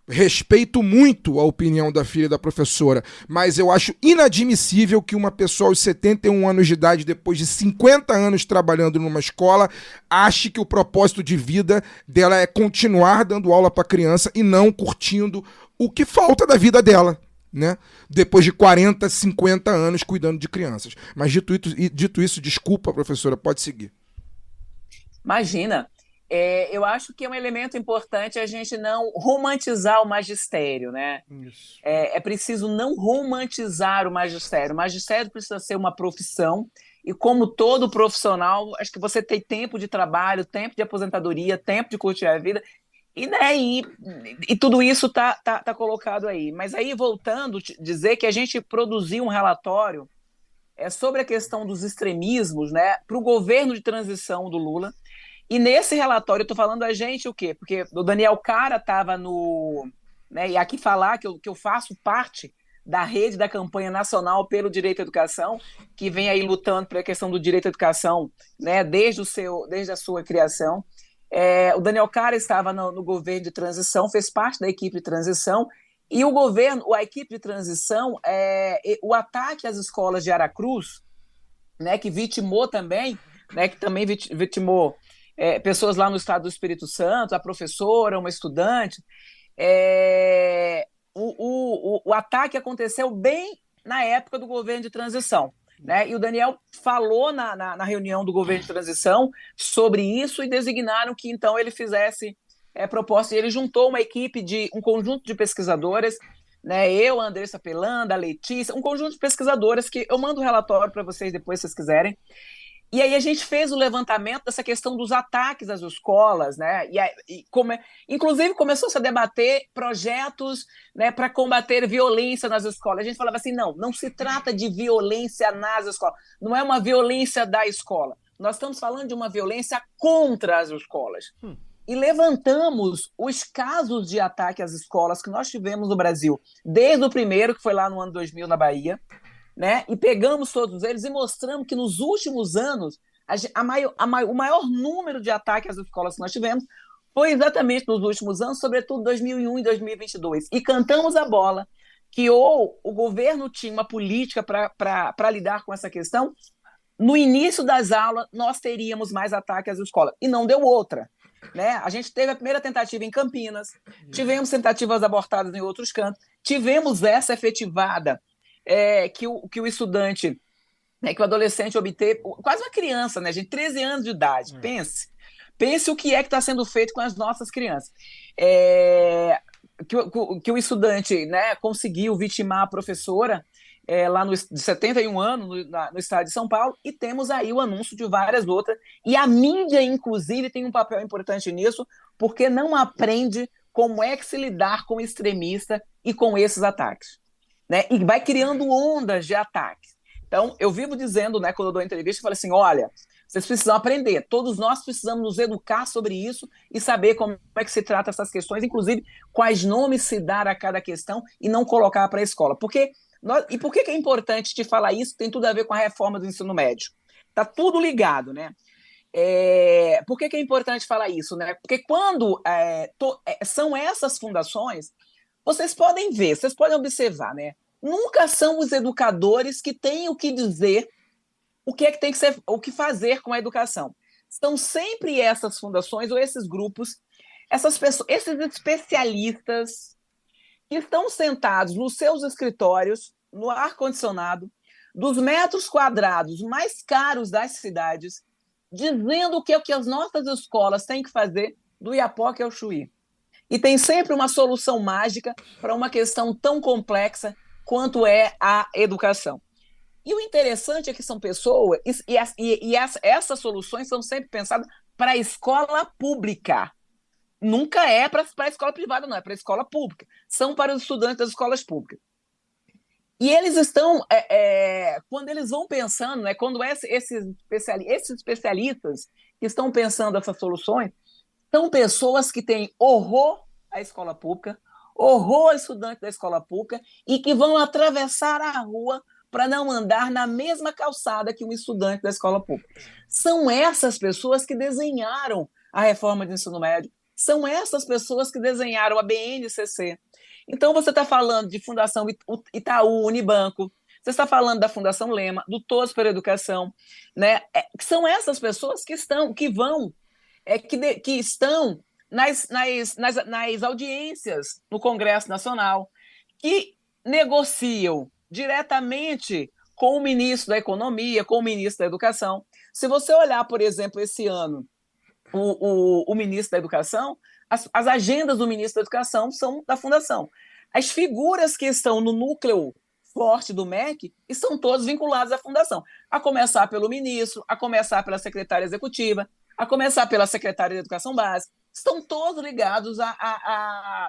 Respeito muito a opinião da filha da professora, mas eu acho inadmissível que uma pessoa aos 71 anos de idade, depois de 50 anos trabalhando numa escola, ache que o propósito de vida dela é continuar dando aula para criança e não curtindo o que falta da vida dela, né? Depois de 40, 50 anos cuidando de crianças. Mas dito isso, desculpa, professora, pode seguir. Imagina. Eu acho que é um elemento importante a gente não romantizar o magistério, né? Isso. É preciso não romantizar o magistério. O magistério precisa ser uma profissão e, como todo profissional, acho que você tem tempo de trabalho, tempo de aposentadoria, tempo de curtir a vida e, né, e tudo isso tá colocado aí. Mas aí, voltando, dizer que a gente produziu um relatório sobre a questão dos extremismos, né, para o governo de transição do Lula. E nesse relatório, eu estou falando a gente o quê? Porque o Daniel Cara estava no... Né, e aqui falar que eu faço parte da rede da campanha nacional pelo direito à educação, que vem aí lutando pela questão do direito à educação, né, desde a sua criação. O Daniel Cara estava no governo de transição, fez parte da equipe de transição, e o governo, a equipe de transição, o ataque às escolas de Aracruz, né, que vitimou também, né, que também vitimou pessoas lá no estado do Espírito Santo, a professora, uma estudante. O ataque aconteceu bem na época do governo de transição, né? E o Daniel falou na reunião do governo de transição sobre isso e designaram que então ele fizesse proposta. E ele juntou uma equipe um conjunto de pesquisadoras, né? Eu, a Andressa Pelanda, a Letícia, um conjunto de pesquisadoras que eu mando o relatório para vocês depois, se vocês quiserem. E aí a gente fez o levantamento dessa questão dos ataques às escolas, né? Inclusive começou-se a debater projetos, né, para combater violência nas escolas. A gente falava assim, não se trata de violência nas escolas, não é uma violência da escola. Nós estamos falando de uma violência contra as escolas. E levantamos os casos de ataque às escolas que nós tivemos no Brasil, desde o primeiro, que foi lá no ano 2000 na Bahia, né? E pegamos todos eles e mostramos que nos últimos anos o maior número de ataques às escolas que nós tivemos foi exatamente nos últimos anos, sobretudo 2001 e 2022. E cantamos a bola que ou o governo tinha uma política para lidar com essa questão, no início das aulas nós teríamos mais ataques às escolas. E não deu outra. Né? A gente teve a primeira tentativa em Campinas, tivemos tentativas abortadas em outros cantos, tivemos essa efetivada que o estudante, né, que o adolescente obteve, quase uma criança, né, gente, 13 anos de idade, pense o que está sendo feito com as nossas crianças. Que o estudante, né, conseguiu vitimar a professora lá de 71 anos, no estado de São Paulo, e temos aí o anúncio de várias outras, e a mídia, inclusive, tem um papel importante nisso, porque não aprende como é que se lidar com o extremista e com esses ataques. Né? E vai criando ondas de ataques. Então, eu vivo dizendo, né, quando eu dou entrevista, eu falo assim, olha, vocês precisam aprender, todos nós precisamos nos educar sobre isso e saber como é que se trata essas questões, inclusive quais nomes se dar a cada questão e não colocar para a escola. Por que é importante te falar isso? Tem tudo a ver com a reforma do ensino médio. Está tudo ligado, né? Por que é importante falar isso? Né? Porque quando são essas fundações, vocês podem ver, vocês podem observar, né? Nunca são os educadores que têm o que dizer, o que é que tem que ser, o que fazer com a educação. São sempre essas fundações ou esses grupos, essas pessoas, esses especialistas que estão sentados nos seus escritórios, no ar-condicionado, dos metros quadrados mais caros das cidades, dizendo o que é que as nossas escolas têm que fazer do Iapoque ao Chuí. E tem sempre uma solução mágica para uma questão tão complexa quanto é a educação. E o interessante é que são pessoas, essas soluções são sempre pensadas para a escola pública. Nunca é para a escola privada, não, é para a escola pública. São para os estudantes das escolas públicas. E eles estão, quando eles vão pensando, né, quando esses especialistas que estão pensando essas soluções, são pessoas que têm horror à escola pública, horror ao estudante da escola pública e que vão atravessar a rua para não andar na mesma calçada que um estudante da escola pública. São essas pessoas que desenharam a reforma do ensino médio, são essas pessoas que desenharam a BNCC. Então, você está falando de Fundação Itaú, Unibanco, você está falando da Fundação Lema, do Todos pela Educação, né? São essas pessoas que estão nas audiências no Congresso Nacional, que negociam diretamente com o ministro da Economia, com o ministro da Educação. Se você olhar, por exemplo, esse ano, o ministro da Educação, as agendas do ministro da Educação são da Fundação. As figuras que estão no núcleo forte do MEC estão todos vinculados à Fundação, a começar pelo ministro, a começar pela secretária executiva, a começar pela secretária de Educação Básica, estão todos ligados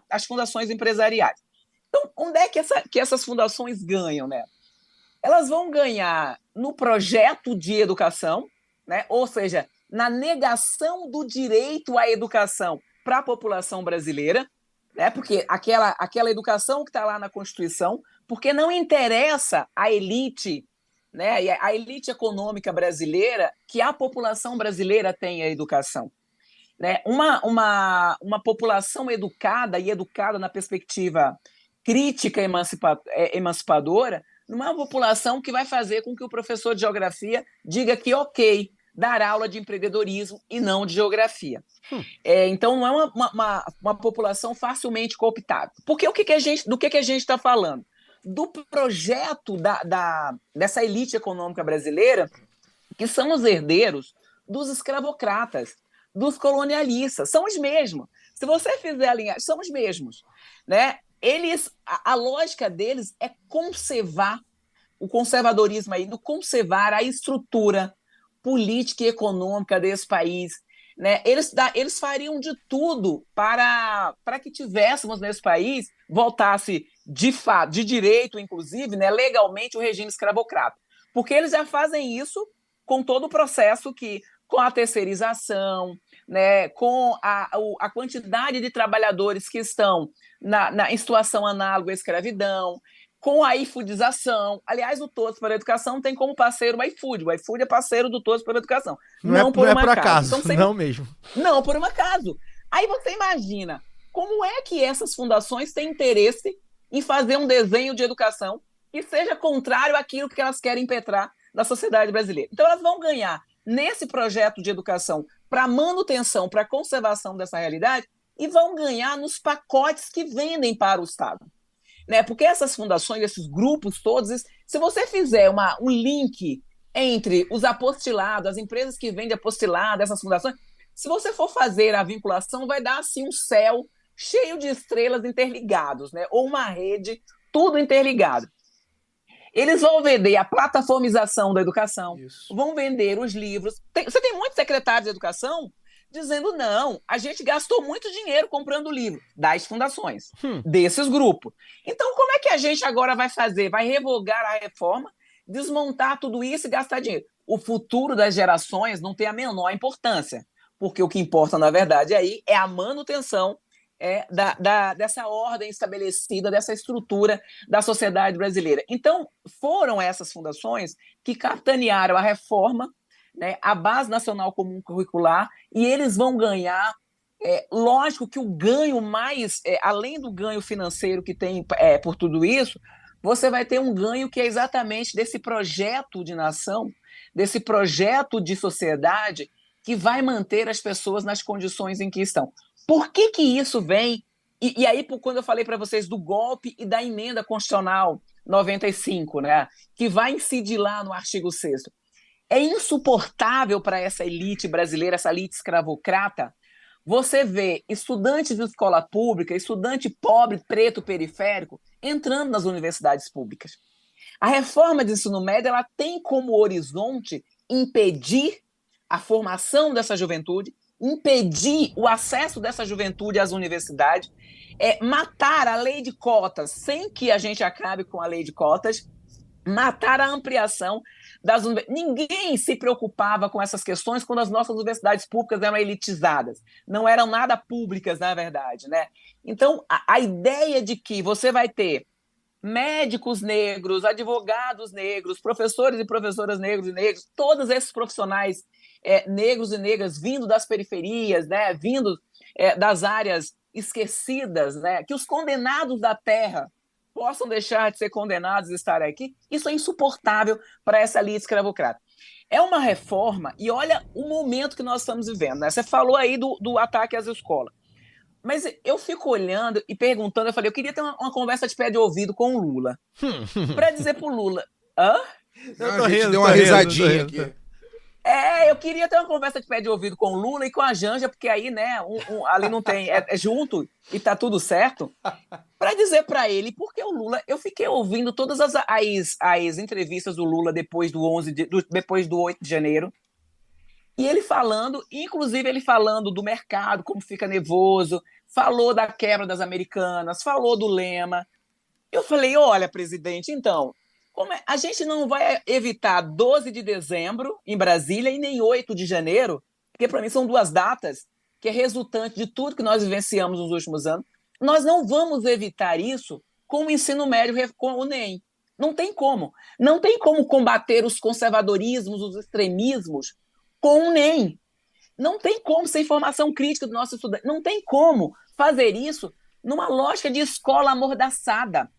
às fundações empresariais. Então, onde é que essas fundações ganham, né? Elas vão ganhar no projeto de educação, né? Ou seja, na negação do direito à educação para a população brasileira, né? Porque aquela educação que está lá na Constituição, porque não interessa à elite, né? A elite econômica brasileira que a população brasileira tenha educação. Né? Uma população educada e educada na perspectiva crítica emancipadora, não é uma população que vai fazer com que o professor de geografia diga que ok dar aula de empreendedorismo e não de geografia. Então, não é uma população facilmente cooptável. Porque do que a gente está falando? Do projeto dessa elite econômica brasileira, que são os herdeiros dos escravocratas, dos colonialistas, são os mesmos. Se você fizer a linhagem, são os mesmos. Né? A lógica deles é conservar, o conservadorismo aí, do conservar a estrutura política e econômica desse país. Né? Eles fariam de tudo para que tivéssemos nesse país, voltasse de fato, de direito, inclusive, né, legalmente, o regime escravocrata. Porque eles já fazem isso com todo o processo com a terceirização, né, com a quantidade de trabalhadores que estão em situação análoga à escravidão, com a iFoodização. Aliás, o Todos para a Educação tem como parceiro o iFood. O iFood é parceiro do Todos para a Educação. Não por acaso. Então, não mesmo. Não por um acaso. Aí você imagina, como é que essas fundações têm interesse em fazer um desenho de educação que seja contrário àquilo que elas querem impetrar na sociedade brasileira? Então, elas vão ganhar nesse projeto de educação para manutenção, para conservação dessa realidade, e vão ganhar nos pacotes que vendem para o Estado. Né? Porque essas fundações, esses grupos todos, se você fizer um link entre os apostilados, as empresas que vendem apostilado, essas fundações, se você for fazer a vinculação, vai dar assim um céu cheio de estrelas interligados, né? Ou uma rede, tudo interligado. Eles vão vender a plataformização da educação, vão vender os livros. Você tem muitos secretários de educação dizendo, não, a gente gastou muito dinheiro comprando livro das fundações, desses grupos. Então, como é que a gente agora vai fazer? Vai revogar a reforma, desmontar tudo isso e gastar dinheiro? O futuro das gerações não tem a menor importância, porque o que importa, na verdade, aí é a manutenção dessa ordem estabelecida, dessa estrutura da sociedade brasileira. Então, foram essas fundações que capitanearam a reforma, né, a Base Nacional Comum Curricular, e eles vão ganhar, lógico que o ganho mais, além do ganho financeiro que tem por tudo isso, você vai ter um ganho que é exatamente desse projeto de nação, desse projeto de sociedade que vai manter as pessoas nas condições em que estão. Por que isso vem? E aí, quando eu falei para vocês do golpe e da emenda constitucional 95, né, que vai incidir lá no artigo 6º, é insuportável para essa elite brasileira, essa elite escravocrata, você vê estudantes de escola pública, estudante pobre, preto, periférico, entrando nas universidades públicas. A reforma de ensino médio ela tem como horizonte impedir a formação dessa juventude, impedir o acesso dessa juventude às universidades, matar a lei de cotas, sem que a gente acabe com a lei de cotas, matar a ampliação das universidades. Ninguém se preocupava com essas questões quando as nossas universidades públicas eram elitizadas, não eram nada públicas, na verdade, né? Então, a ideia de que você vai ter médicos negros, advogados negros, professores e professoras negros e negros, todos esses profissionais negros e negras vindo das periferias, né, vindo das áreas esquecidas, né, que os condenados da terra possam deixar de ser condenados e estar aqui, isso é insuportável para essa elite escravocrata. É uma reforma, e olha o momento que nós estamos vivendo, né? Você falou aí do ataque às escolas, mas eu fico olhando e perguntando, eu falei, eu queria ter uma conversa de pé de ouvido com o Lula, para dizer para o Lula, a gente deu uma risadinha aqui. Eu queria ter uma conversa de pé de ouvido com o Lula e com a Janja, porque aí, né, ali não tem, é junto e tá tudo certo, para dizer para ele, porque o Lula, eu fiquei ouvindo todas as entrevistas do Lula depois depois do 8 de janeiro, e ele falando, inclusive ele falando do mercado, como fica nervoso, falou da quebra das Americanas, falou do Lema. Eu falei, olha, presidente, então, a gente não vai evitar 12 de dezembro em Brasília e nem 8 de janeiro, porque para mim são duas datas que é resultante de tudo que nós vivenciamos nos últimos anos. Nós não vamos evitar isso com o ensino médio, com o NEM. Não tem como. Não tem como combater os conservadorismos, os extremismos com o NEM. Não tem como ser formação crítica do nosso estudante. Não tem como fazer isso numa lógica de escola amordaçada.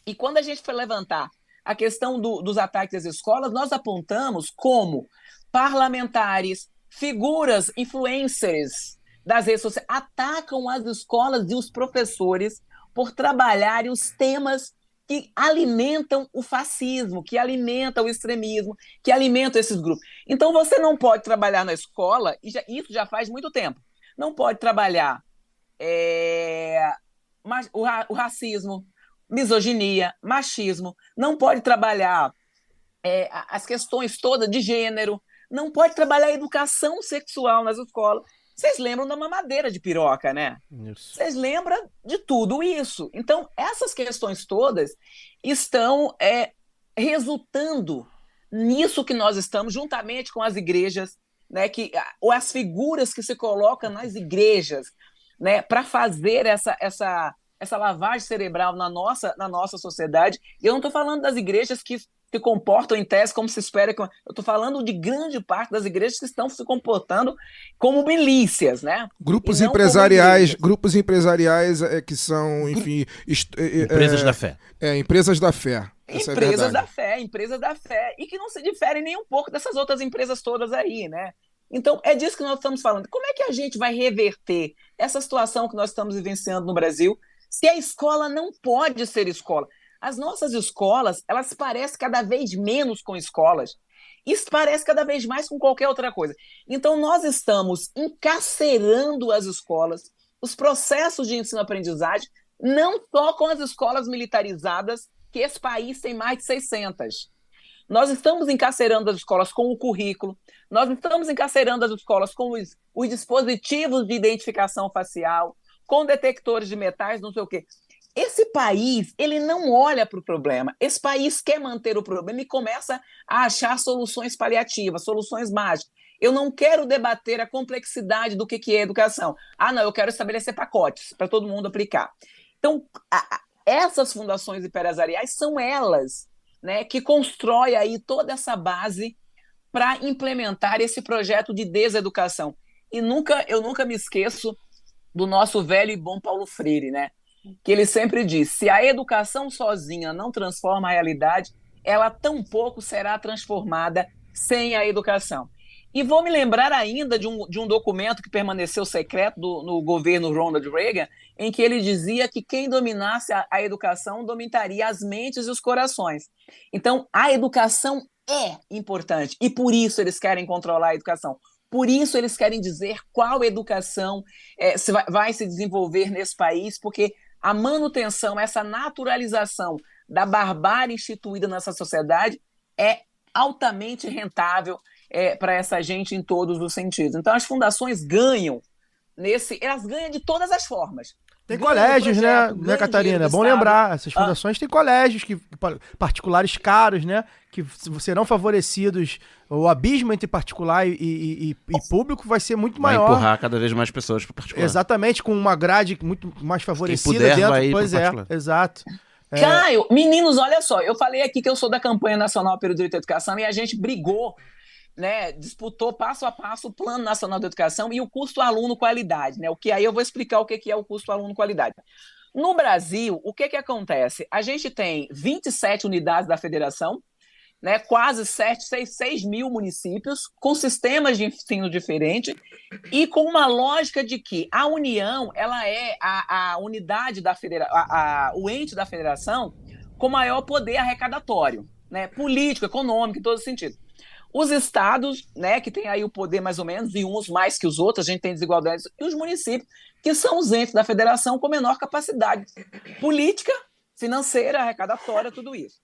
E quando a gente foi levantar a questão dos ataques às escolas, nós apontamos como parlamentares, figuras, influencers das redes sociais atacam as escolas e os professores por trabalharem os temas que alimentam o fascismo, que alimentam o extremismo, que alimentam esses grupos. Então você não pode trabalhar na escola, e isso já faz muito tempo, não pode trabalhar o racismo, misoginia, machismo, não pode trabalhar as questões todas de gênero, não pode trabalhar a educação sexual nas escolas. Vocês lembram da mamadeira de piroca, né? Vocês lembram de tudo isso. Então, essas questões todas estão resultando nisso que nós estamos, juntamente com as igrejas, né, ou as figuras que se colocam nas igrejas, né, para fazer essa lavagem cerebral na nossa sociedade. E eu não estou falando das igrejas que se comportam em tese como se espera. Eu estou falando de grande parte das igrejas que estão se comportando como milícias, né? Grupos empresariais que são, enfim... Empresas da fé. Empresas da fé. Empresas da fé. E que não se diferem nem um pouco dessas outras empresas todas aí, né? Então, é disso que nós estamos falando. Como é que a gente vai reverter essa situação que nós estamos vivenciando no Brasil se a escola não pode ser escola? As nossas escolas, elas parecem cada vez menos com escolas. Isso parece cada vez mais com qualquer outra coisa. Então, nós estamos encarcerando as escolas, os processos de ensino-aprendizagem, não só com as escolas militarizadas, que esse país tem mais de 600. Nós estamos encarcerando as escolas com o currículo, nós estamos encarcerando as escolas com os dispositivos de identificação facial, com detectores de metais, não sei o quê. Esse país, ele não olha para o problema. Esse país quer manter o problema e começa a achar soluções paliativas, soluções mágicas. Eu não quero debater a complexidade do que é educação. Não, eu quero estabelecer pacotes para todo mundo aplicar. Então, essas fundações empresariais são elas, né, que constroem aí toda essa base para implementar esse projeto de deseducação. E eu nunca me esqueço do nosso velho e bom Paulo Freire, né? Que ele sempre diz, se a educação sozinha não transforma a realidade, ela tampouco será transformada sem a educação. E vou me lembrar ainda de um documento que permaneceu secreto no governo Ronald Reagan, em que ele dizia que quem dominasse a educação dominaria as mentes e os corações. Então, a educação é importante, e por isso eles querem controlar a educação. Por isso eles querem dizer qual educação vai se desenvolver nesse país, porque a manutenção, essa naturalização da barbárie instituída nessa sociedade é altamente rentável para essa gente em todos os sentidos. Então, as fundações ganham elas ganham de todas as formas. Tem colégios, né, Catarina? É bom lembrar, essas fundações têm colégios particulares caros, né, que serão favorecidos. O abismo entre particular e público vai ser muito maior. Vai empurrar cada vez mais pessoas para particular. Exatamente, com uma grade muito mais favorecida. Quem puder, dentro. Vai pois ir é, exato. Caio, meninos, olha só, eu falei aqui que eu sou da campanha nacional pelo direito à educação e a gente brigou, né, disputou passo a passo o Plano Nacional de Educação e o custo aluno qualidade, né? O que aí eu vou explicar o que é o custo aluno qualidade. No Brasil, o que acontece? A gente tem 27 unidades da federação, né, quase 6 mil municípios, com sistemas de ensino diferentes e com uma lógica de que a União ela é a unidade da o ente da federação com maior poder arrecadatório, né, político, econômico, em todo sentido. Os estados, né, que tem aí o poder mais ou menos, e uns mais que os outros, a gente tem desigualdades, e os municípios, que são os entes da federação com menor capacidade política, financeira, arrecadatória, tudo isso.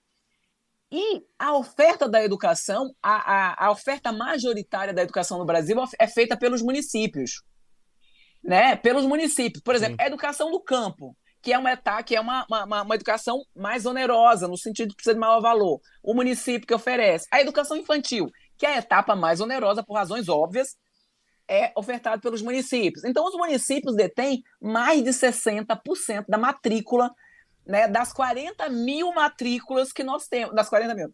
E a oferta da educação, a oferta majoritária da educação no Brasil é feita pelos municípios, né? Pelos municípios. Por exemplo, a educação do campo, que é uma educação mais onerosa, no sentido de precisa de maior valor. O município que oferece. A educação infantil, que é a etapa mais onerosa, por razões óbvias, é ofertado pelos municípios. Então, os municípios detêm mais de 60% da matrícula, né, das 40 mil matrículas que nós temos,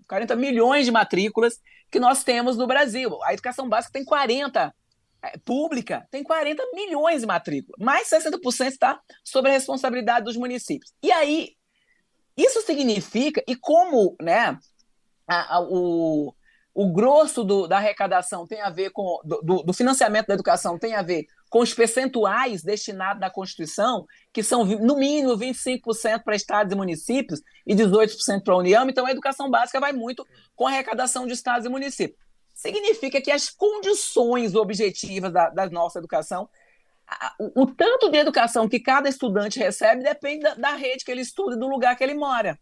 40 milhões de matrículas que nós temos no Brasil. A educação básica tem 40, pública tem 40 milhões de matrículas, mais 60% está sob a responsabilidade dos municípios. E aí, isso significa, e como, né, o grosso da arrecadação tem a ver com, do financiamento da educação tem a ver com os percentuais destinados na Constituição, que são, no mínimo, 25% para estados e municípios e 18% para a União, então a educação básica vai muito com a arrecadação de estados e municípios. Significa que as condições objetivas da nossa educação, o tanto de educação que cada estudante recebe depende da rede que ele estuda e do lugar que ele mora.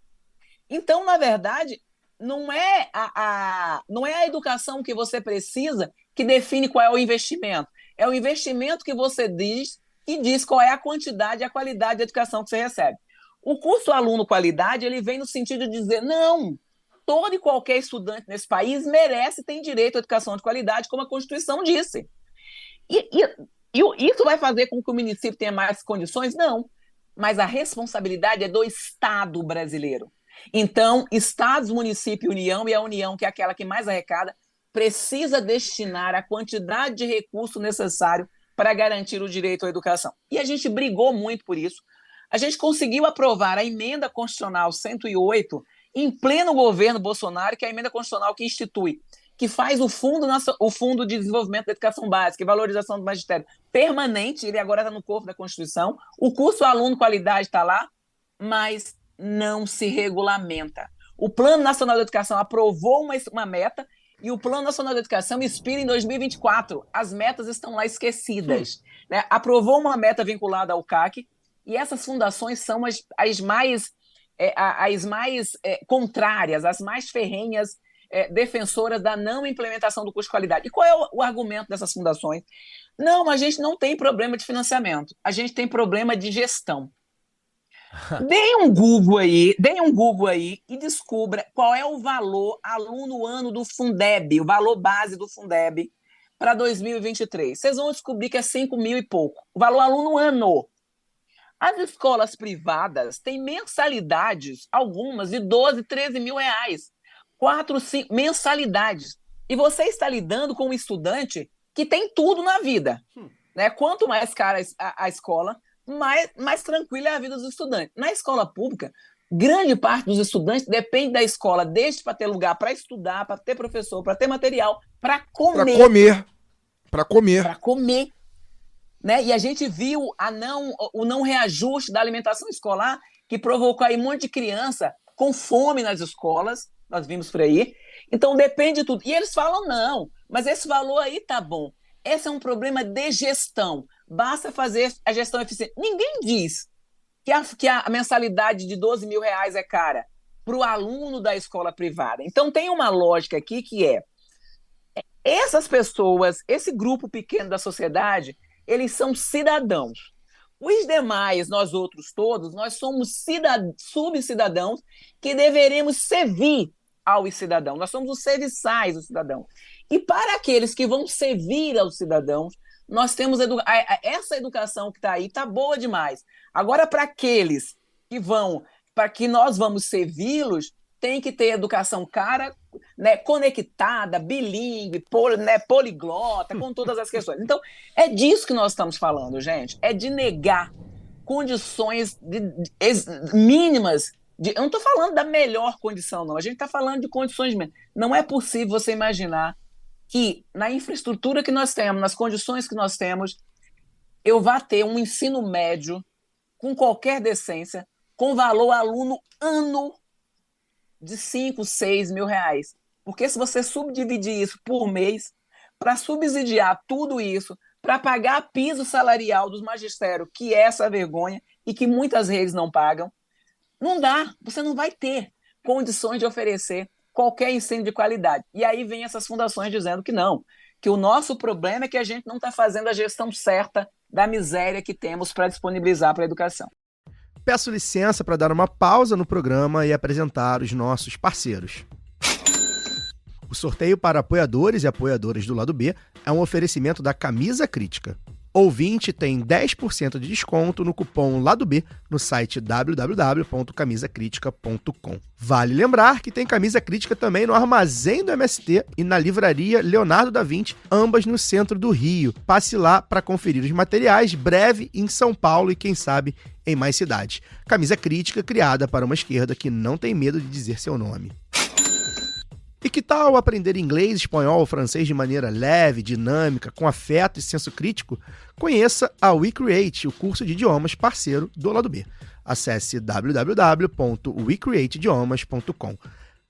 Então, na verdade, não é a educação que você precisa que define qual é o investimento. É o investimento que você diz e diz qual é a quantidade e a qualidade da educação que você recebe. O curso aluno-qualidade, ele vem no sentido de dizer, não, todo e qualquer estudante nesse país merece e tem direito à educação de qualidade, como a Constituição disse. E isso vai fazer com que o município tenha mais condições? Não. Mas a responsabilidade é do Estado brasileiro. Então, estados, município e União, e a União, que é aquela que mais arrecada, precisa destinar a quantidade de recurso necessário para garantir o direito à educação. E a gente brigou muito por isso. A gente conseguiu aprovar a emenda constitucional 108 em pleno governo Bolsonaro, que é a emenda constitucional que institui, que faz o Fundo de Desenvolvimento da Educação Básica e Valorização do Magistério permanente, ele agora está no corpo da Constituição, o curso Aluno Qualidade está lá, mas não se regulamenta. O Plano Nacional de Educação aprovou uma meta e o Plano Nacional de Educação expira em 2024. As metas estão lá esquecidas. Né? Aprovou uma meta vinculada ao CAC e essas fundações são as mais contrárias, as mais ferrenhas defensoras da não implementação do curso de qualidade. E qual é o argumento dessas fundações? Não, a gente não tem problema de financiamento, a gente tem problema de gestão. Deem um Google aí e descubra qual é o valor aluno ano do Fundeb, o valor base do Fundeb para 2023. Vocês vão descobrir que é 5 mil e pouco. O valor aluno ano. As escolas privadas têm mensalidades, algumas de 12, 13 mil reais. 4, 5 mensalidades. E você está lidando com um estudante que tem tudo na vida. Né? Quanto mais cara a escola, mais tranquila é a vida dos estudantes. Na escola pública, grande parte dos estudantes depende da escola, desde para ter lugar para estudar, para ter professor, para ter material, para comer. Para comer. Né? E a gente viu o não reajuste da alimentação escolar, que provocou aí um monte de criança com fome nas escolas, nós vimos por aí. Então depende de tudo. E eles falam, não, mas esse valor aí tá bom. Esse é um problema de gestão. Basta fazer a gestão eficiente. Ninguém diz que a mensalidade de 12 mil reais é cara para o aluno da escola privada. Então tem uma lógica aqui que essas pessoas, esse grupo pequeno da sociedade, eles são cidadãos. Os demais, nós outros todos, nós somos subcidadãos que deveremos servir aos cidadãos. Nós somos os serviçais dos cidadãos. E para aqueles que vão servir aos cidadãos, nós temos essa educação que está aí, está boa demais. Agora, para aqueles para que nós vamos servi-los, tem que ter educação cara, né, conectada, bilíngue, poliglota, com todas as questões. Então, é disso que nós estamos falando, gente. É de negar condições mínimas. Eu não estou falando da melhor condição, não. A gente está falando de condições mínimas. Não é possível você imaginar que na infraestrutura que nós temos, nas condições que nós temos, eu vá ter um ensino médio com qualquer decência, com valor aluno ano de 5, 6 mil reais. Porque se você subdividir isso por mês, para subsidiar tudo isso, para pagar piso salarial dos magistérios, que é essa vergonha, e que muitas redes não pagam, não dá, você não vai ter condições de oferecer qualquer ensino de qualidade. E aí vem essas fundações dizendo que não, que o nosso problema é que a gente não está fazendo a gestão certa da miséria que temos para disponibilizar para a educação. Peço licença para dar uma pausa no programa e apresentar os nossos parceiros. O sorteio para apoiadores e apoiadoras do Lado B é um oferecimento da Camisa Crítica. Ouvinte tem 10% de desconto no cupom Lado B no site www.camisacritica.com. Vale lembrar que tem Camisa Crítica também no Armazém do MST e na Livraria Leonardo da Vinci, ambas no centro do Rio. Passe lá para conferir os materiais, breve em São Paulo e, quem sabe, em mais cidades. Camisa Crítica criada para uma esquerda que não tem medo de dizer seu nome. E que tal aprender inglês, espanhol ou francês de maneira leve, dinâmica, com afeto e senso crítico? Conheça a WeCreate, o curso de idiomas parceiro do Lado B. Acesse www.wecreateidiomas.com.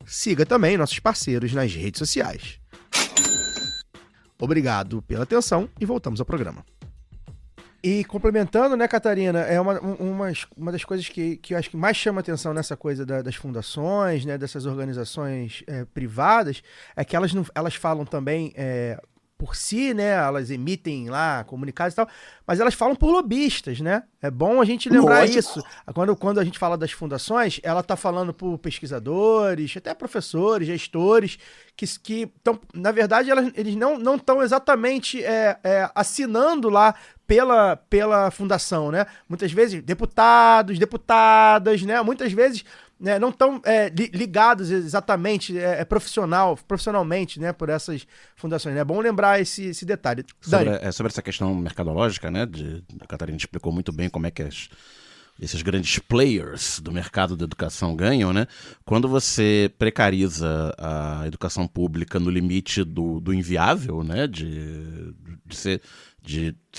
Siga também nossos parceiros nas redes sociais. Obrigado pela atenção e voltamos ao programa. E complementando, né, Catarina, é uma das coisas que eu acho que mais chama atenção nessa coisa das fundações, né, dessas organizações privadas, é que elas falam também por si, né, elas emitem lá comunicados e tal, mas elas falam por lobistas, né? É bom a gente lembrar isso. Quando a gente fala das fundações, ela está falando por pesquisadores, até professores, gestores, que estão, na verdade, eles não estão exatamente assinando lá pela fundação, né? Muitas vezes deputados, deputadas, né? Muitas vezes, né, não estão ligados exatamente profissionalmente, né, por essas fundações. É bom lembrar esse detalhe. Sobre essa questão mercadológica, né? A Catarina explicou muito bem como é que esses grandes players do mercado da educação ganham, né? Quando você precariza a educação pública no limite do inviável, né? Se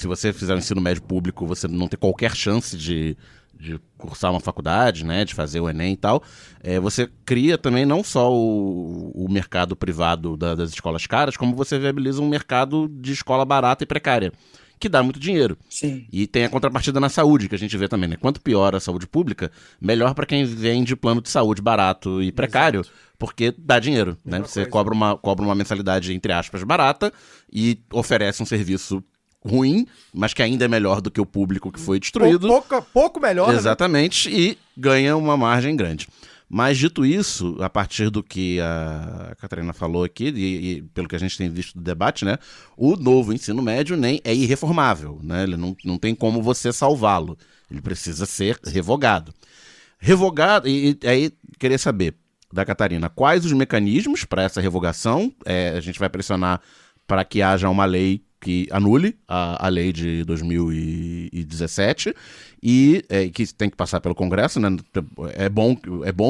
você fizer um ensino médio público, você não tem qualquer chance de cursar uma faculdade, né, de fazer o Enem e tal, você cria também não só o mercado privado das escolas caras, como você viabiliza um mercado de escola barata e precária, que dá muito dinheiro. Sim. E tem a contrapartida na saúde, que a gente vê também, né? Quanto pior a saúde pública, melhor para quem vende plano de saúde barato e precário, exato, porque dá dinheiro, né? Você cobra uma mensalidade, entre aspas, barata e oferece um serviço ruim, mas que ainda é melhor do que o público que foi destruído. Pouco melhor. Exatamente, né? E ganha uma margem grande. Mas, dito isso, a partir do que a Catarina falou aqui, e pelo que a gente tem visto do debate, né, o novo ensino médio nem é irreformável, né? Ele não tem como você salvá-lo. Ele precisa ser revogado. Revogado, e aí queria saber da Catarina, quais os mecanismos para essa revogação? A gente vai pressionar para que haja uma lei que anule a lei de 2017 e que tem que passar pelo Congresso, né? É bom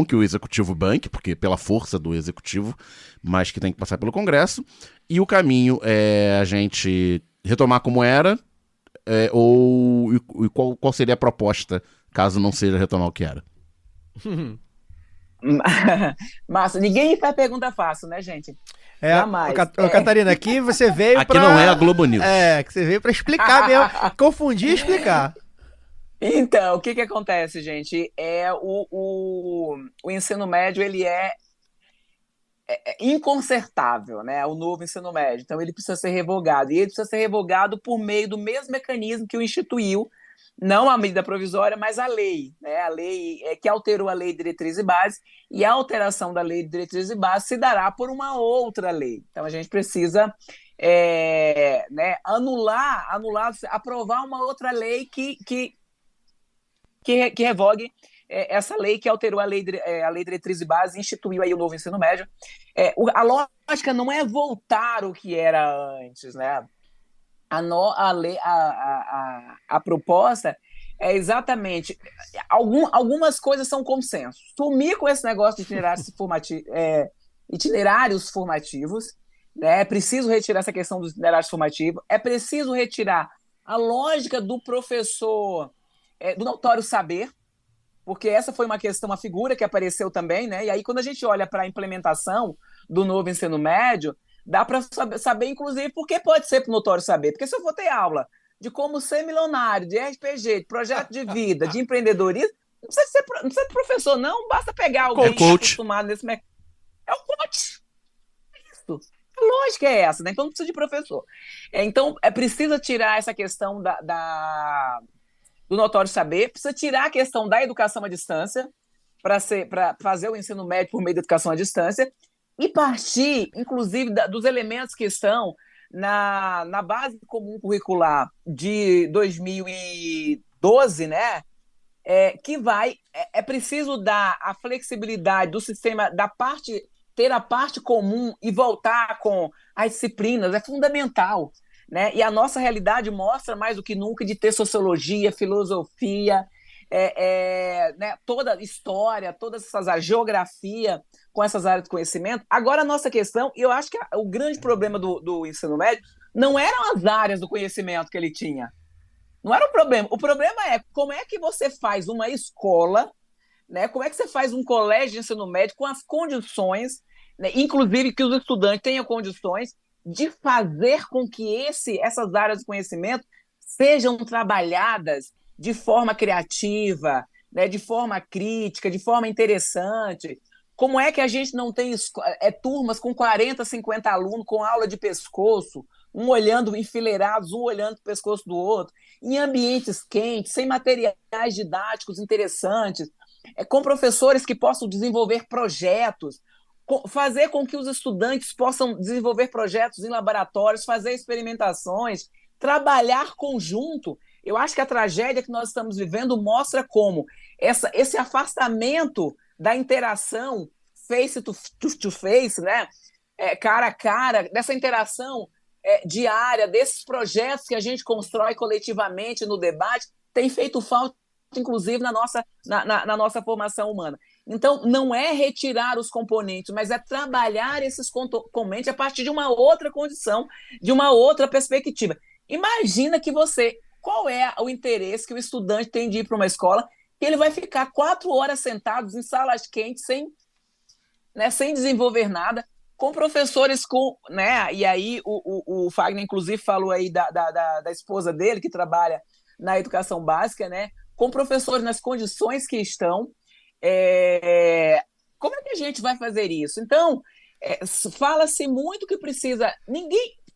que o Executivo banque, porque pela força do Executivo, mas que tem que passar pelo Congresso. E o caminho é a gente retomar como era, ou qual seria a proposta caso não seja retomar o que era? Massa, ninguém faz pergunta fácil, né, gente? Jamais. Catarina, aqui você veio aqui não é a Globo News. Que você veio para explicar mesmo, confundir e explicar. Então, o que acontece, gente? O ensino médio, ele é inconsertável, né? O novo ensino médio. Então, ele precisa ser revogado. E ele precisa ser revogado por meio do mesmo mecanismo que o instituiu, não a medida provisória, mas a lei, né? A lei que alterou a Lei de Diretriz e Base, e a alteração da Lei de Diretriz e Base se dará por uma outra lei. Então, a gente precisa aprovar uma outra lei que revogue essa lei que alterou a Lei de Diretriz e Base e instituiu aí o novo ensino médio. A lógica não é voltar o que era antes, né? A proposta é exatamente... Algumas coisas são consenso. Sumir com esse negócio de itinerários formativos, né? É preciso retirar essa questão dos itinerários formativos, é preciso retirar a lógica do professor, do notório saber, porque essa foi uma questão, uma figura que apareceu também, né? E aí, quando a gente olha para a implementação do novo ensino médio, dá para saber, inclusive, por que pode ser notório saber. Porque se eu for ter aula de como ser milionário, de RPG, de projeto de vida, de empreendedorismo, não precisa ser professor, não, basta pegar alguém acostumado nesse mercado. É o coach. Isso. A lógica é essa, né? Então não precisa de professor. Então, precisa tirar essa questão do notório saber, precisa tirar a questão da educação à distância, para fazer o ensino médio por meio da educação à distância, e partir, inclusive, dos elementos que estão na base comum curricular de 2012, né? Que é preciso dar a flexibilidade do sistema, ter a parte comum e voltar com as disciplinas, é fundamental, né? E a nossa realidade mostra mais do que nunca de ter sociologia, filosofia, né? Toda a história, todas essas áreas, geografia, com essas áreas de conhecimento. Agora a nossa questão, e eu acho que o grande problema do ensino médio não eram as áreas do conhecimento que ele tinha. Não era o problema. O problema é como é que você faz uma escola, né? Como é que você faz um colégio de ensino médio com as condições, né? Inclusive que os estudantes tenham condições de fazer com que essas áreas de conhecimento sejam trabalhadas de forma criativa, né? De forma crítica, de forma interessante. Como é que a gente não tem turmas com 40, 50 alunos com aula de pescoço, um olhando enfileirados, um olhando para o pescoço do outro, em ambientes quentes, sem materiais didáticos interessantes, com professores que possam desenvolver projetos, fazer com que os estudantes possam desenvolver projetos em laboratórios, fazer experimentações, trabalhar conjunto. Eu acho que a tragédia que nós estamos vivendo mostra como esse afastamento da interação face to face, né? Cara a cara, dessa interação diária, desses projetos que a gente constrói coletivamente no debate, tem feito falta, inclusive, na nossa formação humana. Então, não é retirar os componentes, mas é trabalhar esses componentes a partir de uma outra condição, de uma outra perspectiva. Imagina qual é o interesse que o estudante tem de ir para uma escola, que ele vai ficar 4 horas sentados em salas quentes, sem desenvolver nada, com professores né? E aí o Fagner, inclusive, falou aí da esposa dele, que trabalha na educação básica, né? Com professores nas condições que estão. Como é que a gente vai fazer isso? Então, fala-se muito que precisa...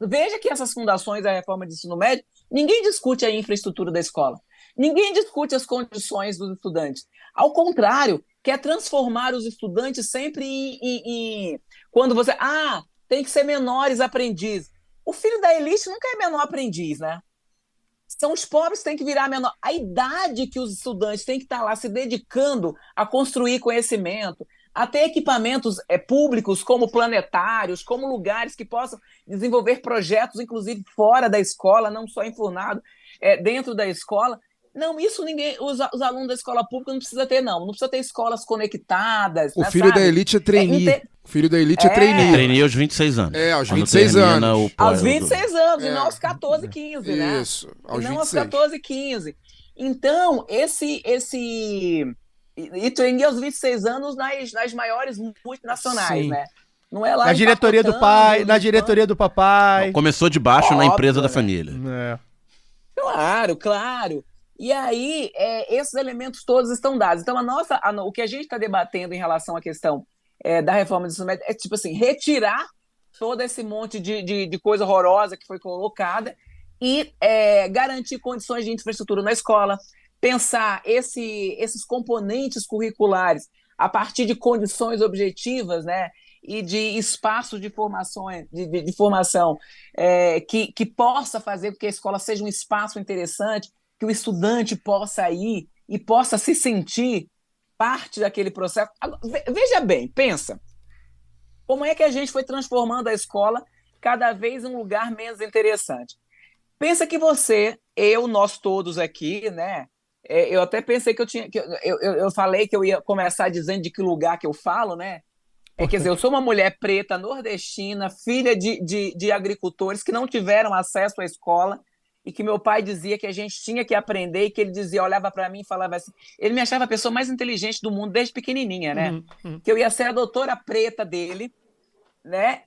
Veja que essas fundações da reforma de ensino médio, ninguém discute a infraestrutura da escola. Ninguém discute as condições dos estudantes. Ao contrário, quer transformar os estudantes sempre quando você... tem que ser menores aprendizes. O filho da elite nunca é menor aprendiz, né? São os pobres que têm que virar menor. A idade que os estudantes têm que estar lá se dedicando a construir conhecimento, a ter equipamentos públicos como planetários, como lugares que possam desenvolver projetos, inclusive fora da escola, não só enfurnado dentro da escola. Não, isso os alunos da escola pública não precisa ter, não. Não precisa ter escolas conectadas. O filho da elite é trainee. O filho da elite é trainee. Trainee aos 26 anos. Aos 26 anos. Aos 26 anos, e não aos 14, 15, né? Isso, aos 26. E não aos 14, 15. Então, E trainee aos 26 anos nas maiores multinacionais, né? Não é lá na diretoria do pai, na diretoria do papai. Não, começou de baixo na empresa da família. Claro. E aí, esses elementos todos estão dados. Então, o que a gente está debatendo em relação à questão da reforma do ensino médio é, tipo assim, retirar todo esse monte de coisa horrorosa que foi colocada e garantir condições de infraestrutura na escola, pensar esses componentes curriculares a partir de condições objetivas, né? E de espaços de formação, que possa fazer com que a escola seja um espaço interessante, que o estudante possa ir e possa se sentir parte daquele processo. Veja bem, pensa, como é que a gente foi transformando a escola cada vez em um lugar menos interessante. Pensa que nós todos aqui, né? Eu até pensei que eu falei que eu ia começar dizendo de que lugar que eu falo, né? Quer dizer, eu sou uma mulher preta, nordestina, filha de agricultores que não tiveram acesso à escola, e que meu pai dizia que a gente tinha que aprender, e que ele olhava para mim e falava assim, ele me achava a pessoa mais inteligente do mundo desde pequenininha, né? Que eu ia ser a doutora preta dele, né?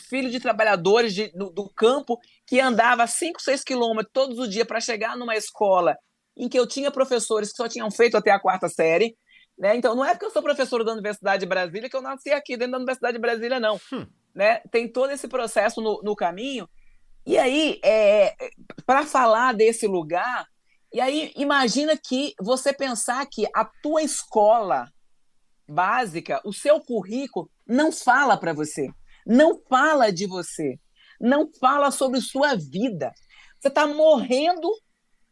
Filho de trabalhadores do campo que andava 5, 6 quilômetros todos os dias para chegar numa escola em que eu tinha professores que só tinham feito até a 4ª série, né? Então, não é porque eu sou professora da Universidade de Brasília que eu nasci aqui dentro da Universidade de Brasília, não. Né? Tem todo esse processo no caminho. E aí, para falar desse lugar, e aí imagina que você pensar que a tua escola básica, o seu currículo, não fala para você, não fala de você, não fala sobre sua vida. Você está morrendo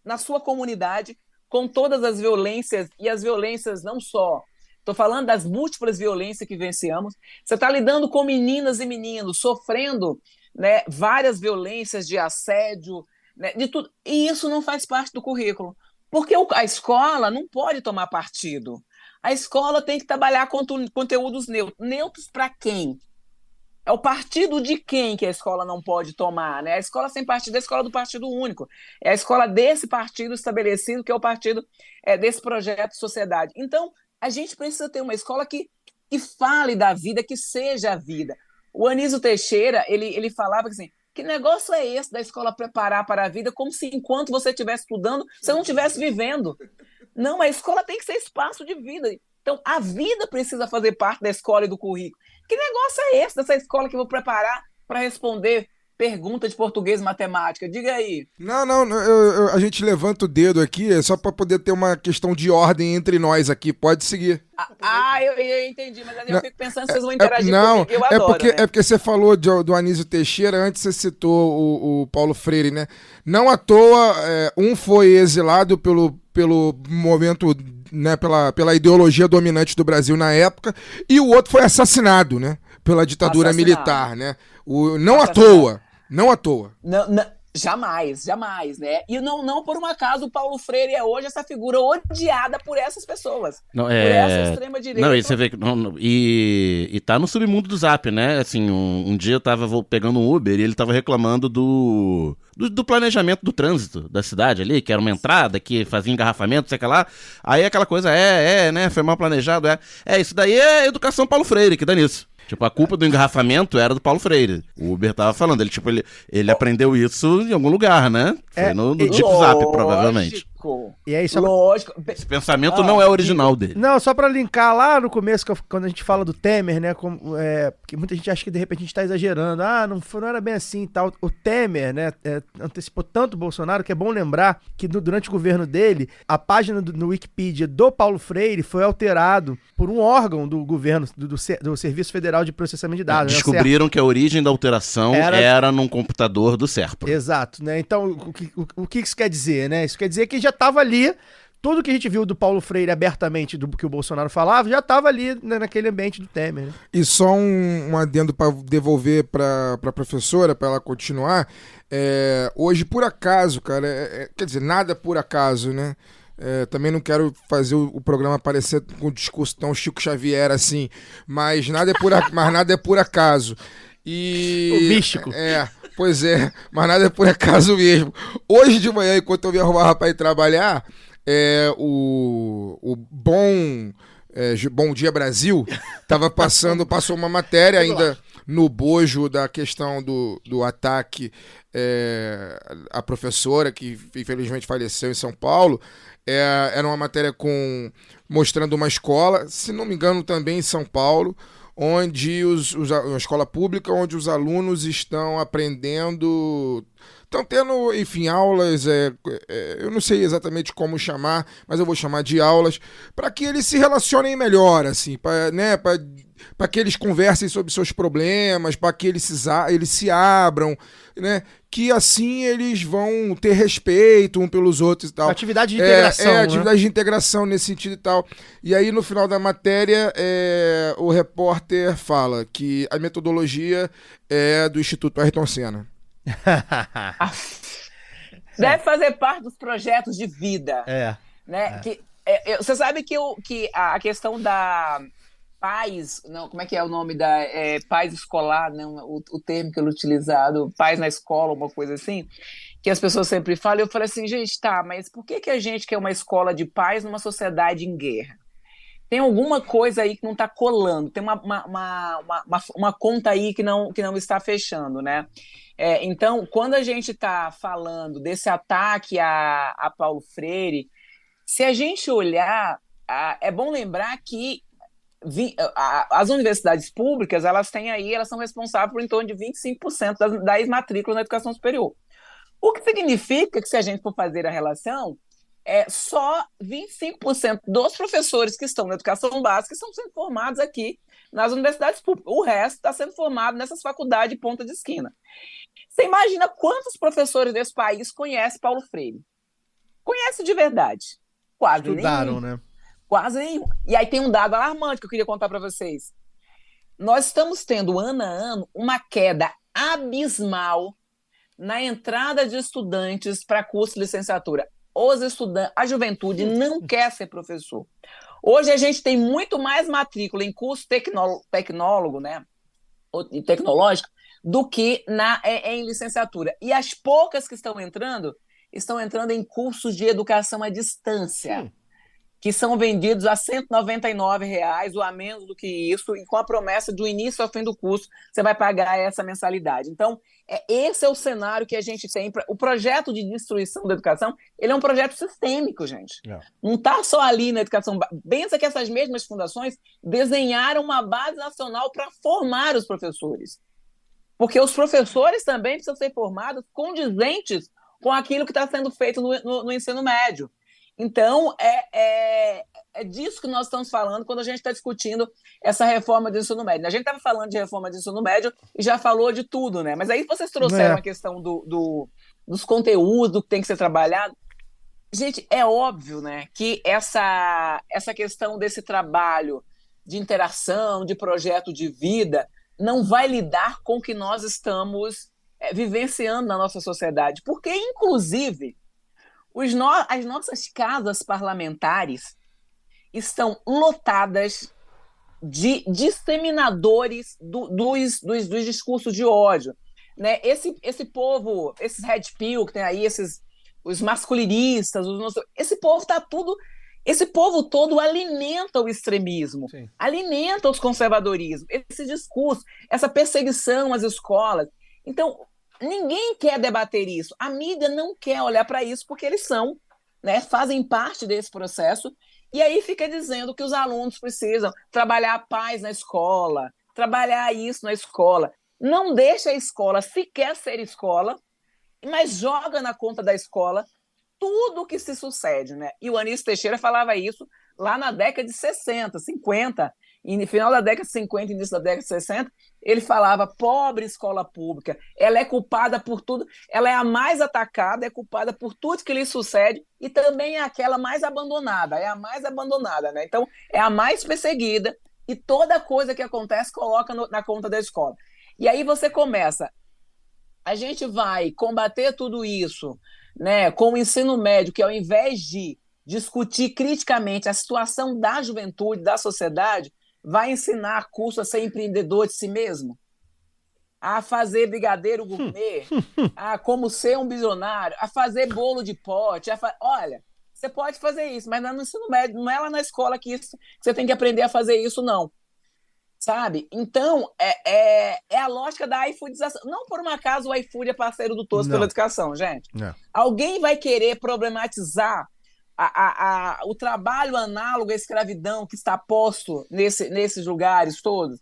na sua comunidade com todas as violências, e as violências não só... Estou falando das múltiplas violências que vivenciamos. Você está lidando com meninas e meninos sofrendo, né, várias violências de assédio, né, de tudo. E isso não faz parte do currículo. Porque a escola não pode tomar partido. A escola tem que trabalhar conteúdos neutros. Neutros para quem? É o partido de quem que a escola não pode tomar, né? A escola sem partido é a escola do partido único. É a escola desse partido estabelecido, que é o partido desse projeto de sociedade. Então, a gente precisa ter uma escola que fale da vida, que seja a vida. O Anísio Teixeira, ele falava assim, que negócio é esse da escola preparar para a vida, como se enquanto você estivesse estudando, você não estivesse vivendo. Não, a escola tem que ser espaço de vida. Então, a vida precisa fazer parte da escola e do currículo. Que negócio é esse dessa escola que eu vou preparar para responder pergunta de português e matemática? Diga aí. Não, a gente levanta o dedo aqui só para poder ter uma questão de ordem entre nós aqui. Pode seguir. Eu entendi, mas eu fico pensando se vocês vão interagir comigo. Eu adoro, né? É porque você falou do Anísio Teixeira, antes você citou o Paulo Freire, né? Não à toa, um foi exilado pelo momento, né, pela ideologia dominante do Brasil na época, e o outro foi assassinado, né? Pela ditadura militar, né? Não à toa. Não, jamais, né? E não por um acaso o Paulo Freire é hoje essa figura odiada por essas pessoas. Por essa extrema-direita. Não, e você vê que. E tá no submundo do Zap, né? Assim, um dia eu tava pegando um Uber e ele tava reclamando do planejamento do trânsito da cidade ali, que era uma entrada que fazia engarrafamento, sei lá. Aí aquela coisa, né? Foi mal planejado, isso daí é educação Paulo Freire, que dá nisso. Tipo, a culpa do engarrafamento era do Paulo Freire. O Uber tava falando, ele aprendeu isso em algum lugar, né? Foi no Deep Zap, provavelmente. E aí, lógico. Esse pensamento não é original dele. Não, só pra linkar lá no começo, quando a gente fala do Temer, né? Porque muita gente acha que de repente a gente tá exagerando. Não era bem assim e tal. O Temer, né? Antecipou tanto o Bolsonaro que é bom lembrar que durante o governo dele, a página no Wikipedia do Paulo Freire foi alterado por um órgão do governo, do Serviço Federal de Processamento de Dados. Descobriram que a origem da alteração era num computador do SERPRO. Exato, né? Então, o que isso quer dizer, né? Isso quer dizer que já estava ali, tudo que a gente viu do Paulo Freire abertamente, do que o Bolsonaro falava, já estava ali, né, naquele ambiente do Temer, né? E só um adendo para devolver para a professora, para ela continuar. Hoje, por acaso, cara, quer dizer, nada por acaso, né? Também não quero fazer o programa parecer com um discurso tão Chico Xavier assim, mas nada é por acaso. E o místico. Pois é, mas nada é por acaso mesmo. Hoje de manhã, enquanto eu me arrumava para ir trabalhar, o Bom Dia Brasil passou uma matéria ainda no bojo da questão do ataque à professora, que infelizmente faleceu em São Paulo. Era uma matéria mostrando uma escola, se não me engano também em São Paulo, onde uma escola pública, onde os alunos estão aprendendo, estão tendo, enfim, aulas, eu não sei exatamente como chamar, mas eu vou chamar de aulas, para que eles se relacionem melhor, assim, para que eles conversem sobre seus problemas, para que eles se abram, né? Que assim eles vão ter respeito um pelos outros e tal. Atividade de integração, né? Atividade de integração nesse sentido e tal. E aí, no final da matéria, o repórter fala que a metodologia é do Instituto Ayrton Senna. Deve fazer parte dos projetos de vida. Né? Você sabe que a questão da paz, não, como é que é o nome da paz escolar, não, o termo que ele utilizado, paz na escola, uma coisa assim, que as pessoas sempre falam. Eu falei assim, gente, mas por que a gente quer uma escola de paz numa sociedade em guerra? Tem alguma coisa aí que não está colando, tem uma conta aí que não está fechando, né? Então, quando a gente está falando desse ataque a Paulo Freire, se a gente olhar, é bom lembrar que as universidades públicas, elas são responsáveis por em torno de 25% das matrículas na educação superior. O que significa que, se a gente for fazer a relação, só 25% dos professores que estão na educação básica estão sendo formados aqui nas universidades públicas. O resto está sendo formado nessas faculdades de ponta de esquina. Você imagina quantos professores desse país conhecem Paulo Freire? Conhece de verdade? Quase Estudaram, nenhum. né? Quase nenhum. E aí tem um dado alarmante que eu queria contar para vocês. Nós estamos tendo, ano a ano, uma queda abismal na entrada de estudantes para curso de licenciatura. A juventude não quer ser professor. Hoje a gente tem muito mais matrícula em curso tecnólogo, né, tecnológico, do que em licenciatura. E as poucas que estão entrando em cursos de educação à distância, que são vendidos a R$ 199 ou a menos do que isso, e com a promessa do início ao fim do curso, você vai pagar essa mensalidade. Então, esse é o cenário que a gente tem. O projeto de destruição da educação, ele é um projeto sistêmico, gente. Não está só ali na educação. Pensa que essas mesmas fundações desenharam uma base nacional para formar os professores. Porque os professores também precisam ser formados condizentes com aquilo que está sendo feito no ensino médio. Então, é disso que nós estamos falando quando a gente está discutindo essa reforma do ensino médio. A gente estava falando de reforma do ensino médio e já falou de tudo, né? Mas aí vocês trouxeram a questão dos conteúdos, do que tem que ser trabalhado. Gente, é óbvio, né, que essa questão desse trabalho de interação, de projeto de vida, não vai lidar com o que nós estamos vivenciando na nossa sociedade. Porque, inclusive, as nossas casas parlamentares estão lotadas de disseminadores dos discursos de ódio, né? Esse povo, esses red pill que tem aí, os masculinistas, esse povo todo alimenta o extremismo, sim, alimenta os conservadorismos, esse discurso, essa perseguição às escolas. Então, ninguém quer debater isso. A mídia não quer olhar para isso porque eles fazem parte desse processo, e aí fica dizendo que os alunos precisam trabalhar a paz na escola, trabalhar isso na escola. Não deixa a escola sequer ser escola, mas joga na conta da escola tudo o que se sucede, né? E o Anísio Teixeira falava isso lá na década de 60, 50, e no final da década de 50, início da década de 60, ele falava: pobre escola pública, ela é culpada por tudo, ela é a mais atacada, é culpada por tudo que lhe sucede, e também é aquela mais abandonada, né? Então, é a mais perseguida, e toda coisa que acontece coloca na conta da escola. E aí você começa, a gente vai combater tudo isso, né, com o ensino médio, que ao invés de discutir criticamente a situação da juventude, da sociedade, vai ensinar curso a ser empreendedor de si mesmo, a fazer brigadeiro gourmet, a como ser um bilionário, a fazer bolo de pote. Olha, você pode fazer isso, mas não é no ensino médio, não é lá na escola que você tem que aprender a fazer isso, não. Sabe? Então, é a lógica da iFoodização. Não por um acaso o iFood é parceiro do Todos pela Educação, gente. Não. Alguém vai querer problematizar o trabalho análogo à escravidão que está posto nesses lugares todos?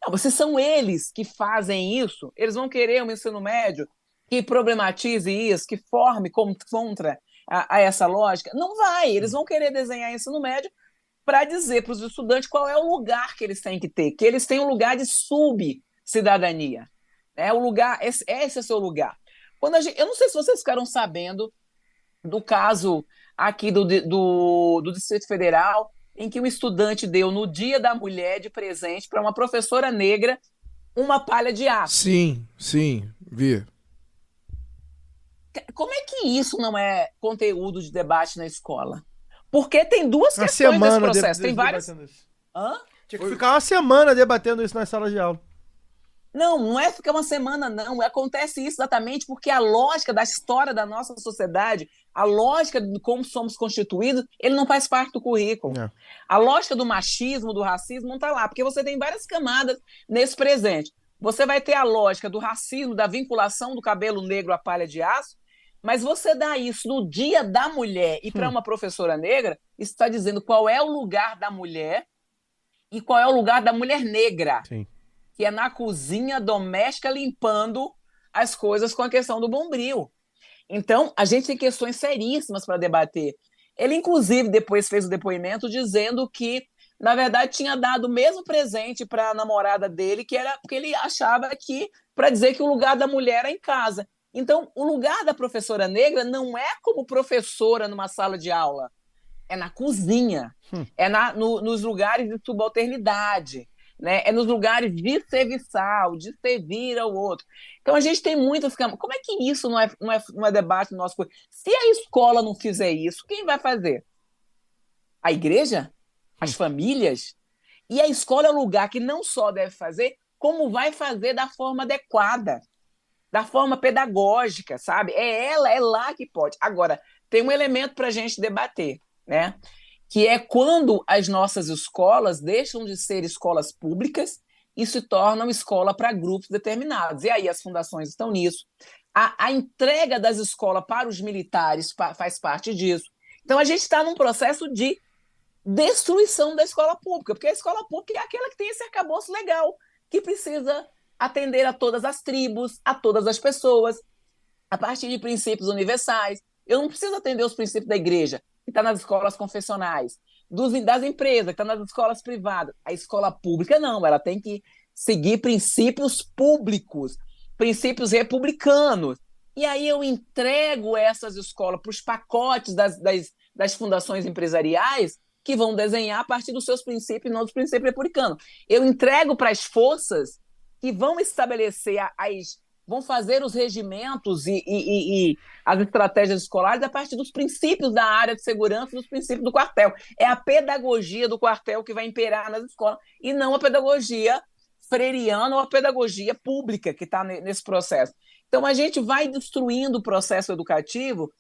Não, se são eles que fazem isso, eles vão querer um ensino médio que problematize isso, que forme contra a essa lógica? Não vai. Eles vão querer desenhar ensino médio para dizer para os estudantes qual é o lugar que eles têm que ter, que eles têm um lugar de subcidadania. Esse é o seu lugar. Eu não sei se vocês ficaram sabendo do caso aqui do Distrito Federal, em que um estudante deu, no Dia da Mulher, de presente para uma professora negra, uma palha de aço. Sim, vi. Como é que isso não é conteúdo de debate na escola? Porque tem duas questões desse processo. Tem várias. Tinha que ficar uma semana debatendo isso na sala de aula. Não é ficar uma semana, não. Acontece isso exatamente porque a lógica da história da nossa sociedade, a lógica de como somos constituídos, ele não faz parte do currículo. É. A lógica do machismo, do racismo, não está lá, porque você tem várias camadas nesse presente. Você vai ter a lógica do racismo, da vinculação do cabelo negro à palha de aço, mas você dá isso no Dia da Mulher e para uma professora negra, isso está dizendo qual é o lugar da mulher e qual é o lugar da mulher negra. Sim. Que é na cozinha doméstica limpando as coisas com a questão do bombril. Então, a gente tem questões seríssimas para debater. Ele, inclusive, depois fez o depoimento dizendo que, na verdade, tinha dado o mesmo presente para a namorada dele, que era porque ele achava que, para dizer que o lugar da mulher era em casa. Então, o lugar da professora negra não é como professora numa sala de aula, é na cozinha, é nos lugares de subalternidade, né? É nos lugares de serviçal, de servir ao outro. Então a gente tem muitas camadas. Como é que isso não é debate no nosso... Se a escola não fizer isso, quem vai fazer? A igreja? As famílias? E a escola é o lugar que não só deve fazer, como vai fazer da forma adequada, da forma pedagógica, sabe? É lá que pode. Agora, tem um elemento para a gente debater, né? Que é quando as nossas escolas deixam de ser escolas públicas e se tornam escola para grupos determinados. E aí as fundações estão nisso. A entrega das escolas para os militares faz parte disso. Então a gente está num processo de destruição da escola pública, porque a escola pública é aquela que tem esse arcabouço legal, que precisa atender a todas as tribos, a todas as pessoas, a partir de princípios universais. Eu não preciso atender os princípios da igreja, que está nas escolas confessionais, das empresas, que está nas escolas privadas. A escola pública não, ela tem que seguir princípios públicos, princípios republicanos. E aí eu entrego essas escolas para os pacotes das fundações empresariais que vão desenhar a partir dos seus princípios e não dos princípios republicanos. Eu entrego para as forças que vão estabelecer vão fazer os regimentos e as estratégias escolares a partir dos princípios da área de segurança, dos princípios do quartel. É a pedagogia do quartel que vai imperar nas escolas e não a pedagogia freiriana ou a pedagogia pública que está nesse processo. Então, a gente vai destruindo o processo educativo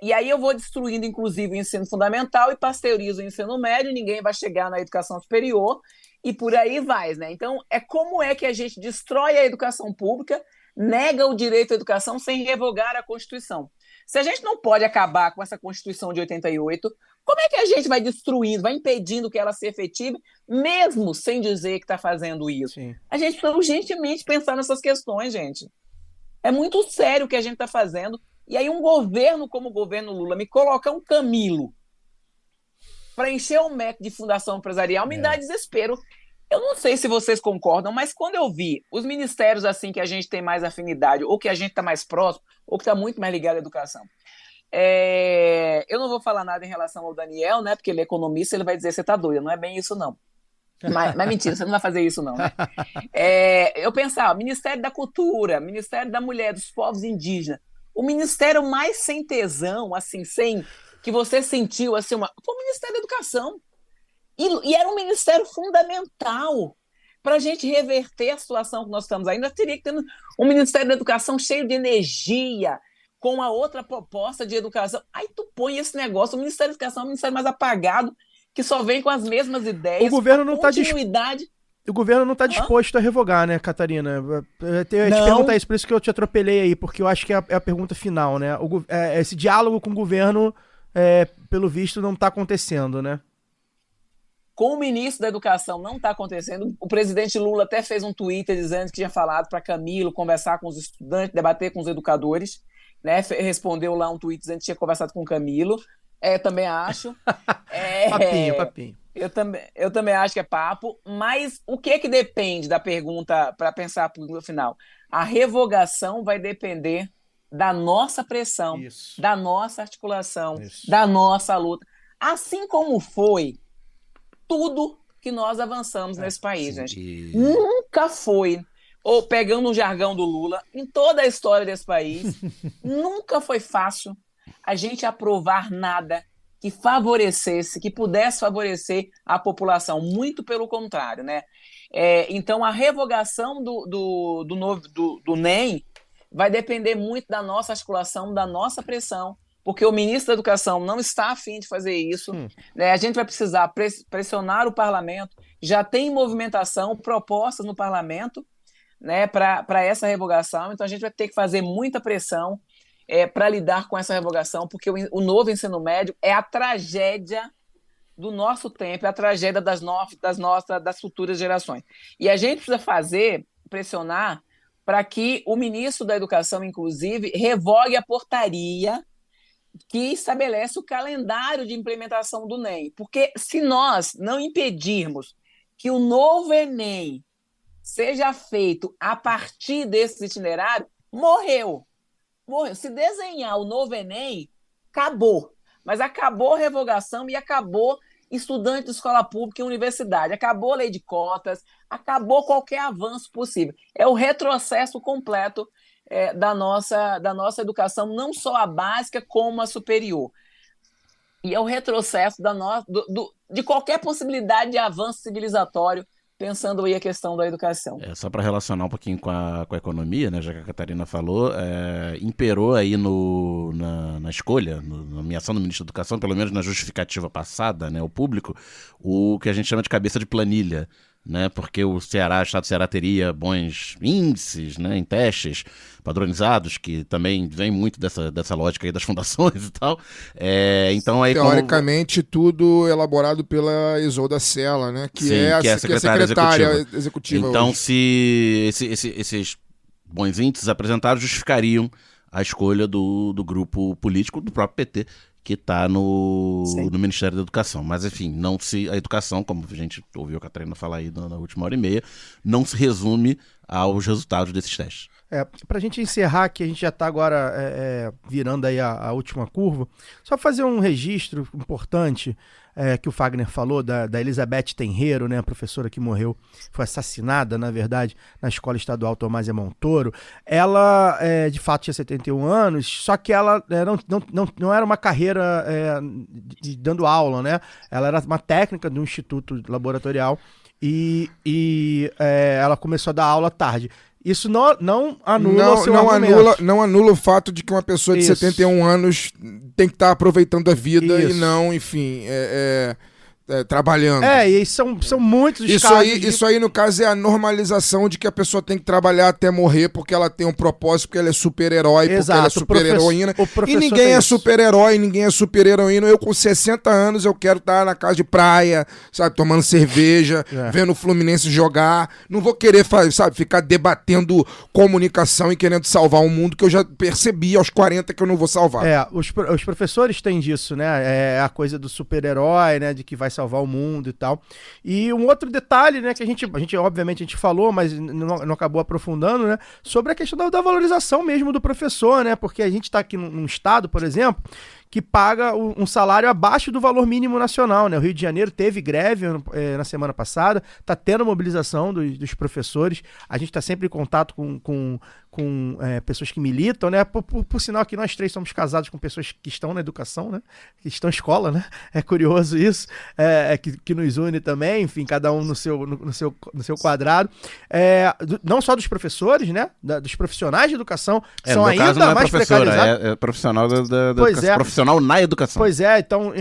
e aí eu vou destruindo, inclusive, o ensino fundamental e pasteurizo o ensino médio, ninguém vai chegar na educação superior e por aí vai, né? Então, como é que a gente destrói a educação pública, nega o direito à educação sem revogar a Constituição. Se a gente não pode acabar com essa Constituição de 88, como é que a gente vai destruindo, vai impedindo que ela se efetive, mesmo sem dizer que está fazendo isso? Sim. A gente precisa urgentemente pensar nessas questões, gente. É muito sério o que a gente está fazendo. E aí um governo como o governo Lula me coloca um Camilo para encher o MEC de fundação empresarial me dá desespero. Eu não sei se vocês concordam, mas quando eu vi os ministérios assim que a gente tem mais afinidade, ou que a gente está mais próximo, ou que está muito mais ligado à educação, eu não vou falar nada em relação ao Daniel, né? Porque ele é economista, ele vai dizer, você está doido, não é bem isso não. Mas mentira, você não vai fazer isso não, né? Eu pensava, Ministério da Cultura, Ministério da Mulher, dos Povos Indígenas, o ministério mais sem tesão, assim, sem que você sentiu, assim, foi o Ministério da Educação. E era um ministério fundamental para a gente reverter a situação que nós estamos ainda. Teria que ter um Ministério da Educação cheio de energia, com a outra proposta de educação. Aí tu põe esse negócio, o Ministério da Educação é um ministério mais apagado, que só vem com as mesmas ideias. O governo não está O governo não está disposto a revogar, né, Catarina? Eu ia te perguntar isso, por isso que eu te atropelei aí, porque eu acho que é a pergunta final, né? Esse diálogo com o governo, pelo visto, não está acontecendo, né? Com o ministro da Educação não está acontecendo. O presidente Lula até fez um Twitter dizendo que tinha falado para Camilo conversar com os estudantes, debater com os educadores, né? Respondeu lá um tweet dizendo que tinha conversado com o Camilo. Também acho. Papinho. Eu também acho que é papo, mas o que depende da pergunta para pensar no final? A revogação vai depender da nossa pressão, da nossa articulação, da nossa luta. Assim como foi tudo que nós avançamos nesse país, gente. Nunca foi, ou pegando o jargão do Lula, em toda a história desse país, nunca foi fácil a gente aprovar nada que favorecesse, que pudesse favorecer a população, muito pelo contrário, né? Então, a revogação do NEM vai depender muito da nossa articulação, da nossa pressão, porque o ministro da Educação não está a fim de fazer isso, né? A gente vai precisar pressionar o parlamento, já tem movimentação, propostas no parlamento, né, para essa revogação, então a gente vai ter que fazer muita pressão para lidar com essa revogação, porque o novo ensino médio é a tragédia do nosso tempo, é a tragédia das futuras gerações. E a gente precisa pressionar para que o ministro da Educação, inclusive, revogue a portaria que estabelece o calendário de implementação do NEM. Porque se nós não impedirmos que o novo Enem seja feito a partir desse itinerário, morreu. Se desenhar o novo Enem, acabou. Mas acabou a revogação e acabou estudante de escola pública e universidade. Acabou a lei de cotas, acabou qualquer avanço possível. É o retrocesso completo da nossa educação, não só a básica, como a superior. E é o retrocesso de qualquer possibilidade de avanço civilizatório, pensando aí a questão da educação. Só para relacionar um pouquinho com a economia, né, já que a Catarina falou, imperou aí na escolha, na nomeação do ministro da Educação, pelo menos na justificativa passada, né, ao público, o que a gente chama de cabeça de planilha, né, porque o Estado do Ceará teria bons índices, né, em testes padronizados, que também vem muito dessa lógica aí das fundações e tal. Então, aí, teoricamente, tudo elaborado pela Isolda Sela, né, que é a secretária executiva. Então, hoje. Se esses bons índices apresentados justificariam a escolha do grupo político do próprio PT, que está no Ministério da Educação. Mas, enfim, a educação, como a gente ouviu a Catarina falar aí na última hora e meia, não se resume aos resultados desses testes. Para a gente encerrar, que a gente já está agora virando aí a última curva, só fazer um registro importante que o Fagner falou, da Elizabeth Tenreiro, né, a professora que morreu, foi assassinada, na verdade, na Escola Estadual Tomásia Montoro. Ela, de fato, tinha 71 anos, só que ela não era uma carreira dando aula, né? Ela era uma técnica de um instituto laboratorial e ela começou a dar aula tarde. Isso não anula o seu argumento. Não anula o fato de que uma pessoa de 71 anos tem que estar aproveitando a vida e não, enfim, trabalhando. E são muitos os casos. Isso aí, no caso, é a normalização de que a pessoa tem que trabalhar até morrer porque ela tem um propósito, porque ela é super-herói, porque ela é super-heroína. E ninguém é super-herói, ninguém é super-heroína. Eu, com 60 anos, eu quero estar na casa de praia, sabe, tomando cerveja, vendo o Fluminense jogar. Não vou querer, sabe, ficar debatendo comunicação e querendo salvar um mundo que eu já percebi aos 40 que eu não vou salvar. Os professores têm disso, né? É a coisa do super-herói, né? De que vai salvar o mundo e tal. E um outro detalhe, né, que a gente obviamente a gente falou, mas não acabou aprofundando, né, sobre a questão da valorização mesmo do professor, né, porque a gente está aqui num estado, por exemplo, que paga um salário abaixo do valor mínimo nacional, né? O Rio de Janeiro teve greve na semana passada, está tendo mobilização dos professores, a gente está sempre em contato com pessoas que militam, né? Por sinal que nós três somos casados com pessoas que estão na educação, né? Que estão em escola, né? É curioso isso, que nos une também, enfim, cada um no seu quadrado. Não só dos professores, né? Dos profissionais de educação, que são ainda caso, não é mais precarizados. É profissional da educação, profissional na educação. Pois então,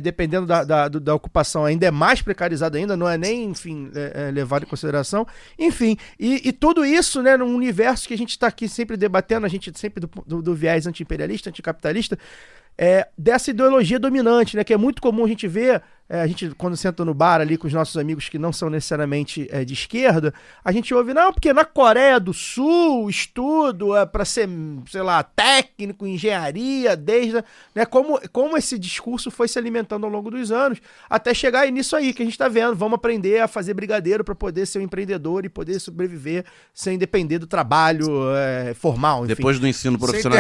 dependendo da ocupação, ainda é mais precarizado ainda, não é nem, enfim, levado em consideração. Enfim, e tudo isso, né, num universo que a gente está aqui sempre debatendo, a gente sempre do viés anti-imperialista, anticapitalista, dessa ideologia dominante, né, que é muito comum a gente ver, a gente quando senta no bar ali com os nossos amigos que não são necessariamente de esquerda, a gente ouve, não, porque na Coreia do Sul, estudo para ser, sei lá, técnico, engenharia, né, como esse discurso foi se alimentando ao longo dos anos, até chegar nisso aí que a gente está vendo, vamos aprender a fazer brigadeiro para poder ser um empreendedor e poder sobreviver sem depender do trabalho formal, enfim. Depois do ensino profissional.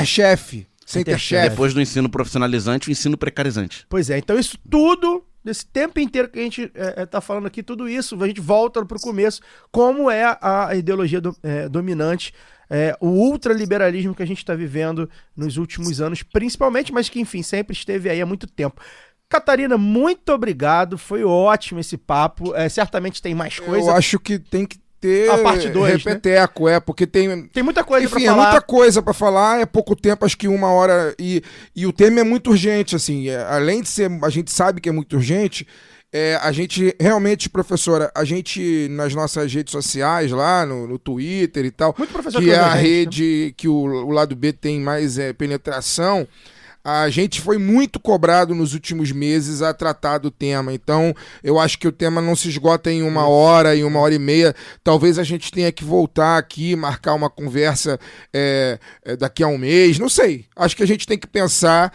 Sem ter chefe. Depois do ensino profissionalizante, o ensino precarizante. Pois então isso tudo, desse tempo inteiro que a gente tá falando aqui, tudo isso, a gente volta pro começo, como é a ideologia dominante, o ultraliberalismo que a gente está vivendo nos últimos anos, principalmente, mas que, enfim, sempre esteve aí há muito tempo. Catarina, muito obrigado, foi ótimo esse papo, certamente tem mais coisa. Eu acho que tem que ter a parte 2, repeteco, porque tem muita coisa pra enfim, falar. é muita coisa pra falar, é pouco tempo, acho que 1 hora, e o tema é muito urgente, assim, além de ser, a gente sabe que é muito urgente, a gente realmente, professora, a gente nas nossas redes sociais lá, no Twitter e tal, muito professor que é a gente, rede, né? Que o lado B tem mais penetração, a gente foi muito cobrado nos últimos meses a tratar do tema. Então, eu acho que o tema não se esgota em 1 hora, em 1h30. Talvez a gente tenha que voltar aqui, marcar uma conversa daqui a um mês. Não sei. Acho que a gente tem que pensar,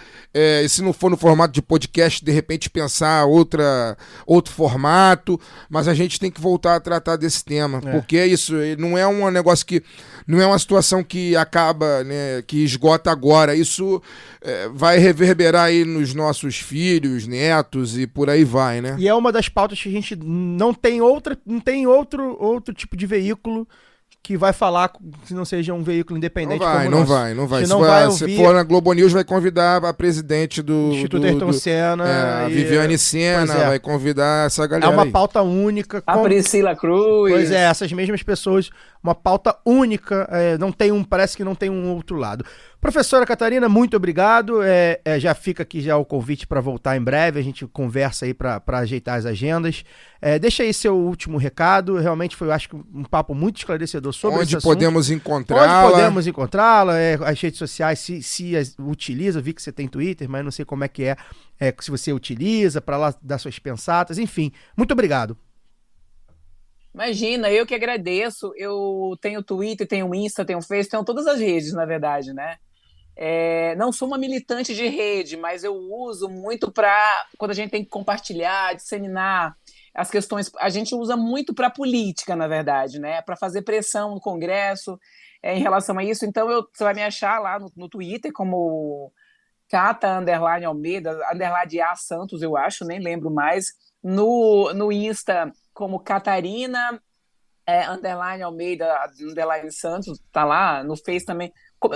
se não for no formato de podcast, de repente pensar outro formato. Mas a gente tem que voltar a tratar desse tema. Porque é isso. Não é um negócio que... Não é uma situação que acaba, né, que esgota agora. Isso vai reverberar aí nos nossos filhos, netos e por aí vai, né? E é uma das pautas que a gente não tem outro tipo de veículo que vai falar, se não seja um veículo independente. Não vai. Se for na Globo News, vai convidar a presidente do Instituto Ayrton Senna, a Viviane Senna, vai convidar essa galera. É uma aí. pauta única. A Priscila Cruz. Pois é, essas mesmas pessoas, uma pauta única, parece que não tem um outro lado. Professora Catarina, muito obrigado. Já fica aqui já o convite para voltar em breve, a gente conversa aí para ajeitar as agendas. Deixa aí seu último recado. Realmente foi, eu acho, um papo muito esclarecedor sobre esse assunto. Onde podemos encontrá-la? As redes sociais, se utiliza, vi que você tem Twitter, mas não sei como é que se você utiliza para lá dar suas pensatas, enfim. Muito obrigado. Imagina, eu que agradeço. Eu tenho Twitter, tenho Insta, tenho Facebook, tenho todas as redes, na verdade, né? Não sou uma militante de rede, mas eu uso muito para quando a gente tem que compartilhar, disseminar as questões. A gente usa muito para política, na verdade, né? Para fazer pressão no Congresso em relação a isso. Então, você vai me achar lá no Twitter como Cata_Almeida, _A Santos, eu acho, nem lembro mais. No Insta, como Catarina _Almeida _Santos, tá lá. No Face também.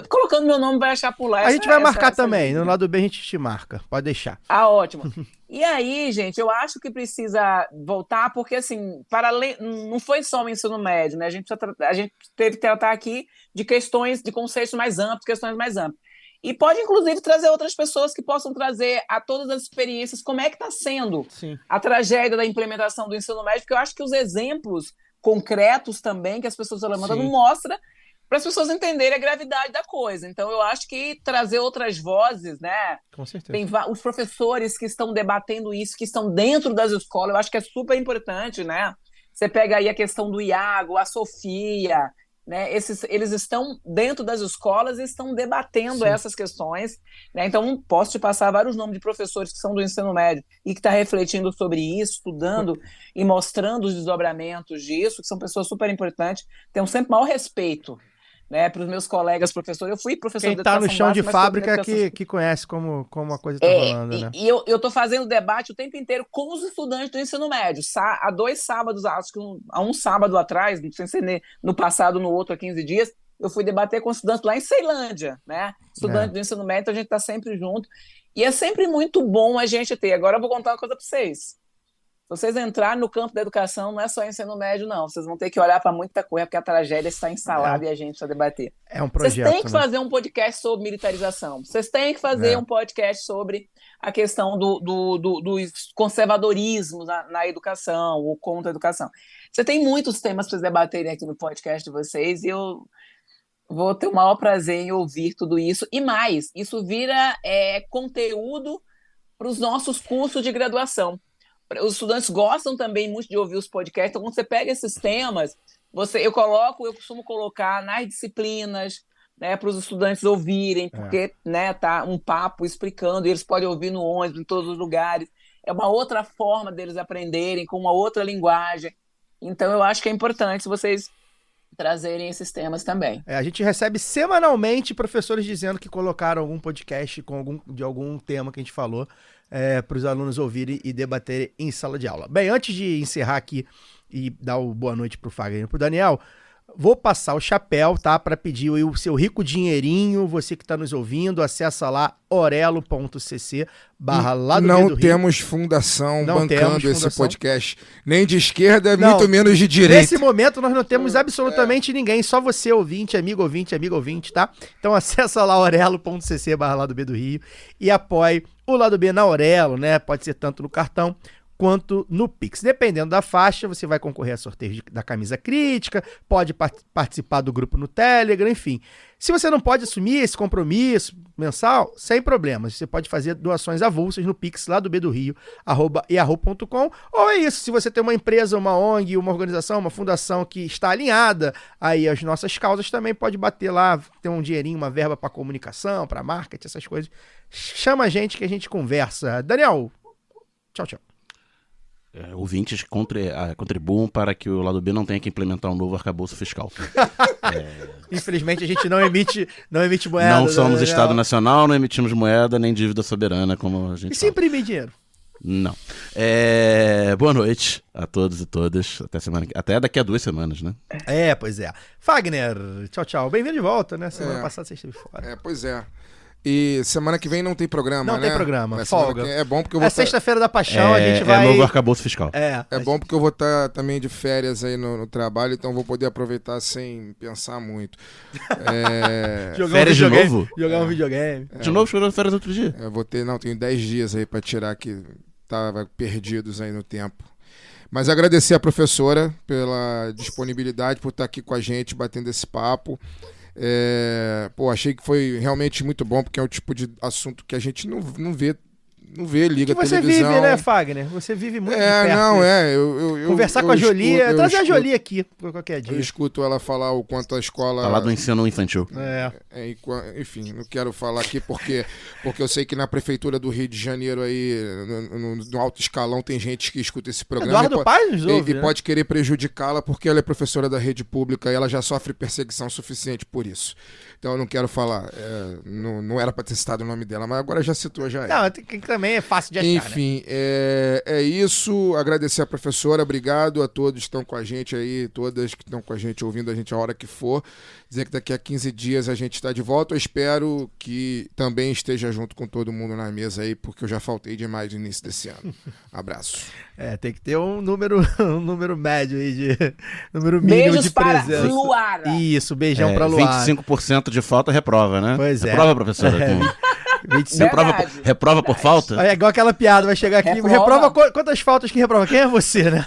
Colocando meu nome vai achar por lá. A gente vai marcar também, no lado B a gente te marca, pode deixar. Ótimo. E aí, gente, eu acho que precisa voltar, porque assim, não foi só o ensino médio, né? A gente teve que tratar aqui de questões, de conceitos mais amplos, questões mais amplas. E pode, inclusive, trazer outras pessoas que possam trazer a todas as experiências como é que está sendo a tragédia da implementação do ensino médio, porque eu acho que os exemplos concretos também que as pessoas estão levantando mostra para as pessoas entenderem a gravidade da coisa. Então, eu acho que trazer outras vozes, né? Com certeza. Tem os professores que estão debatendo isso, que estão dentro das escolas, eu acho que é super importante, né? Você pega aí a questão do Iago, a Sofia, né? Eles estão dentro das escolas e estão debatendo essas questões, né? Então, posso te passar vários nomes de professores que são do ensino médio e que estão refletindo sobre isso, estudando e mostrando os desdobramentos disso, que são pessoas super importantes. Tenho sempre maior respeito, né, para os meus colegas professores. Eu fui professor de educação básica. Quem está no chão de fábrica que conhece como a coisa está rolando, né? E eu estou fazendo debate o tempo inteiro com os estudantes do ensino médio. Há 2 sábados, acho que há um sábado atrás, não sei se no passado, no outro, há 15 dias, eu fui debater com estudantes lá em Ceilândia, né? Estudantes do ensino médio, então a gente está sempre junto. E é sempre muito bom a gente ter. Agora eu vou contar uma coisa para vocês. Se vocês entrarem no campo da educação, não é só ensino médio, não. Vocês vão ter que olhar para muita coisa, porque a tragédia está instalada e a gente precisa debater. É um projeto. Vocês têm que fazer um podcast sobre militarização. Vocês têm que fazer um podcast sobre a questão dos conservadorismos na educação, ou contra a educação. Você tem muitos temas para vocês debaterem aqui no podcast de vocês, e eu vou ter o maior prazer em ouvir tudo isso. E mais, isso vira conteúdo para os nossos cursos de graduação. Os estudantes gostam também muito de ouvir os podcasts, então quando você pega esses temas, eu costumo colocar nas disciplinas, né, para os estudantes ouvirem, porque né, tá um papo explicando, e eles podem ouvir no ônibus, em todos os lugares. É uma outra forma deles aprenderem, com uma outra linguagem. Então eu acho que é importante vocês trazerem esses temas também. A gente recebe semanalmente professores dizendo que colocaram algum podcast de algum tema que a gente falou para os alunos ouvirem e debaterem em sala de aula. Bem, antes de encerrar aqui e dar o boa noite para o Fagner e para o Daniel, Vou passar o chapéu, tá? Para pedir o seu rico dinheirinho. Você que está nos ouvindo, acessa lá orelo.cc/Lado B do Rio. Não temos fundação Não bancando temos esse fundação. podcast. Nem de esquerda, Não, muito menos de direita. Nesse momento nós não temos absolutamente ninguém, só você, ouvinte, amigo ouvinte, tá? Então acessa lá orelo.cc/Lado B do Rio e apoie o Lado B na Aurelo, né? Pode ser tanto no cartão quanto no Pix. Dependendo da faixa, você vai concorrer a sorteios da camisa crítica, pode participar do grupo no Telegram, enfim. Se você não pode assumir esse compromisso mensal, sem problemas. Você pode fazer doações avulsas no Pix lá do B do Rio, @yahoo.com. Ou é isso, se você tem uma empresa, uma ONG, uma organização, uma fundação que está alinhada aí às nossas causas, também pode bater lá, ter um dinheirinho, uma verba para comunicação, para marketing, essas coisas. Chama a gente que a gente conversa. Daniel, tchau, tchau. Ouvintes contribuam para que o Lado B não tenha que implementar um novo arcabouço fiscal. Infelizmente a gente não emite moeda. Não somos Estado Nacional, não emitimos moeda nem dívida soberana, como a gente E se fala. imprimir dinheiro? Não. Boa noite a todos e todas. Até daqui a 2 semanas, né? Pois é. Fagner, tchau, tchau. Bem-vindo de volta, né? Semana passada você esteve fora. Pois é. E semana que vem não tem programa, Não né? tem programa, Mas folga. É bom porque eu vou Sexta-feira da Paixão, a gente vai... É novo arcabouço fiscal. É bom porque eu vou estar também de férias aí no trabalho, então vou poder aproveitar sem pensar muito. Férias de novo? Jogar um videogame. De novo, chorou férias outro dia. Eu vou ter, tenho 10 dias aí para tirar que tava perdidos aí no tempo. Mas agradecer a professora pela disponibilidade, por estar aqui com a gente, batendo esse papo. Achei que foi realmente muito bom, porque é o tipo de assunto que a gente não vê liga que você televisão. vive, né, Fagner? Você vive muito de perto. Conversar com a Jolie, trazer a Jolie aqui qualquer dia. Eu escuto ela falar o quanto a escola... Falar do ensino infantil. Enfim, não quero falar aqui porque eu sei que na prefeitura do Rio de Janeiro aí, no alto escalão, tem gente que escuta esse programa. Eduardo Paes nos ouve, e pode querer prejudicá-la porque ela é professora da rede pública e ela já sofre perseguição suficiente por isso. Então eu não quero falar, não era para ter citado o nome dela, mas agora já citou, já é. Não, também é fácil de achar, enfim, né? É isso, agradecer a professora, obrigado a todos que estão com a gente aí, todas que estão com a gente, ouvindo a gente a hora que for, dizer que daqui a 15 dias a gente está de volta, eu espero que também esteja junto com todo mundo na mesa aí, porque eu já faltei demais no início desse ano. Abraço. Tem que ter um número médio aí número mínimo Beijos de para presença. Luara. Isso, beijão pra Luara. 25% de falta reprova, né? Pois é. Reprova, professora? 25. Reprova por falta? É igual aquela piada, vai chegar aqui, reprova quantas faltas que reprova? Quem é você, né?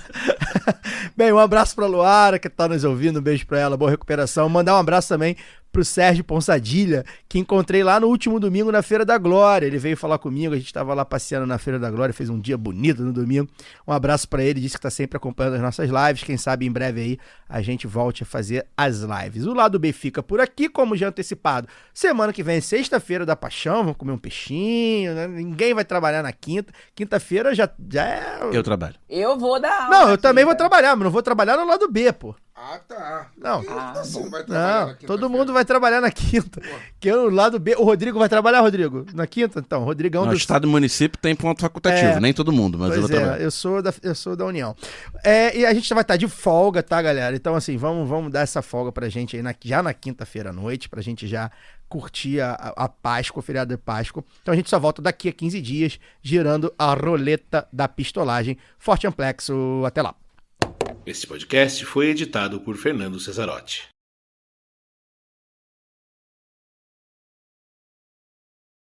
Bem, um abraço pra Luara, que tá nos ouvindo, um beijo pra ela, boa recuperação. Mandar um abraço também pro Sérgio Ponsadilha, que encontrei lá no último domingo na Feira da Glória. Ele veio falar comigo, a gente tava lá passeando na Feira da Glória, fez um dia bonito no domingo. Um abraço pra ele, disse que tá sempre acompanhando as nossas lives, quem sabe em breve aí a gente volte a fazer as lives. O Lado B fica por aqui, como já antecipado. Semana que vem, sexta-feira da Paixão, vamos comer um peixinho, né? Ninguém vai trabalhar na quinta. Quinta-feira já é... Eu trabalho. Eu vou dar aula. Não, eu também vou trabalhar, mas não vou trabalhar no Lado B, pô. Ah, tá. Não, Não, todo mundo vai trabalhar na quinta. Que o Lado B... O Rodrigo vai trabalhar, Rodrigo? Na quinta? Então, Rodrigão... No Estado e município tem ponto facultativo, nem todo mundo, mas eu vou trabalhar. Eu sou da União. E a gente vai estar de folga, tá, galera? Então, assim, vamos dar essa folga pra gente aí já na quinta-feira à noite, pra gente já curtir a Páscoa, o feriado de Páscoa. Então a gente só volta daqui a 15 dias, girando a roleta da pistolagem. Forte amplexo, até lá. Esse podcast foi editado por Fernando Cesarotti.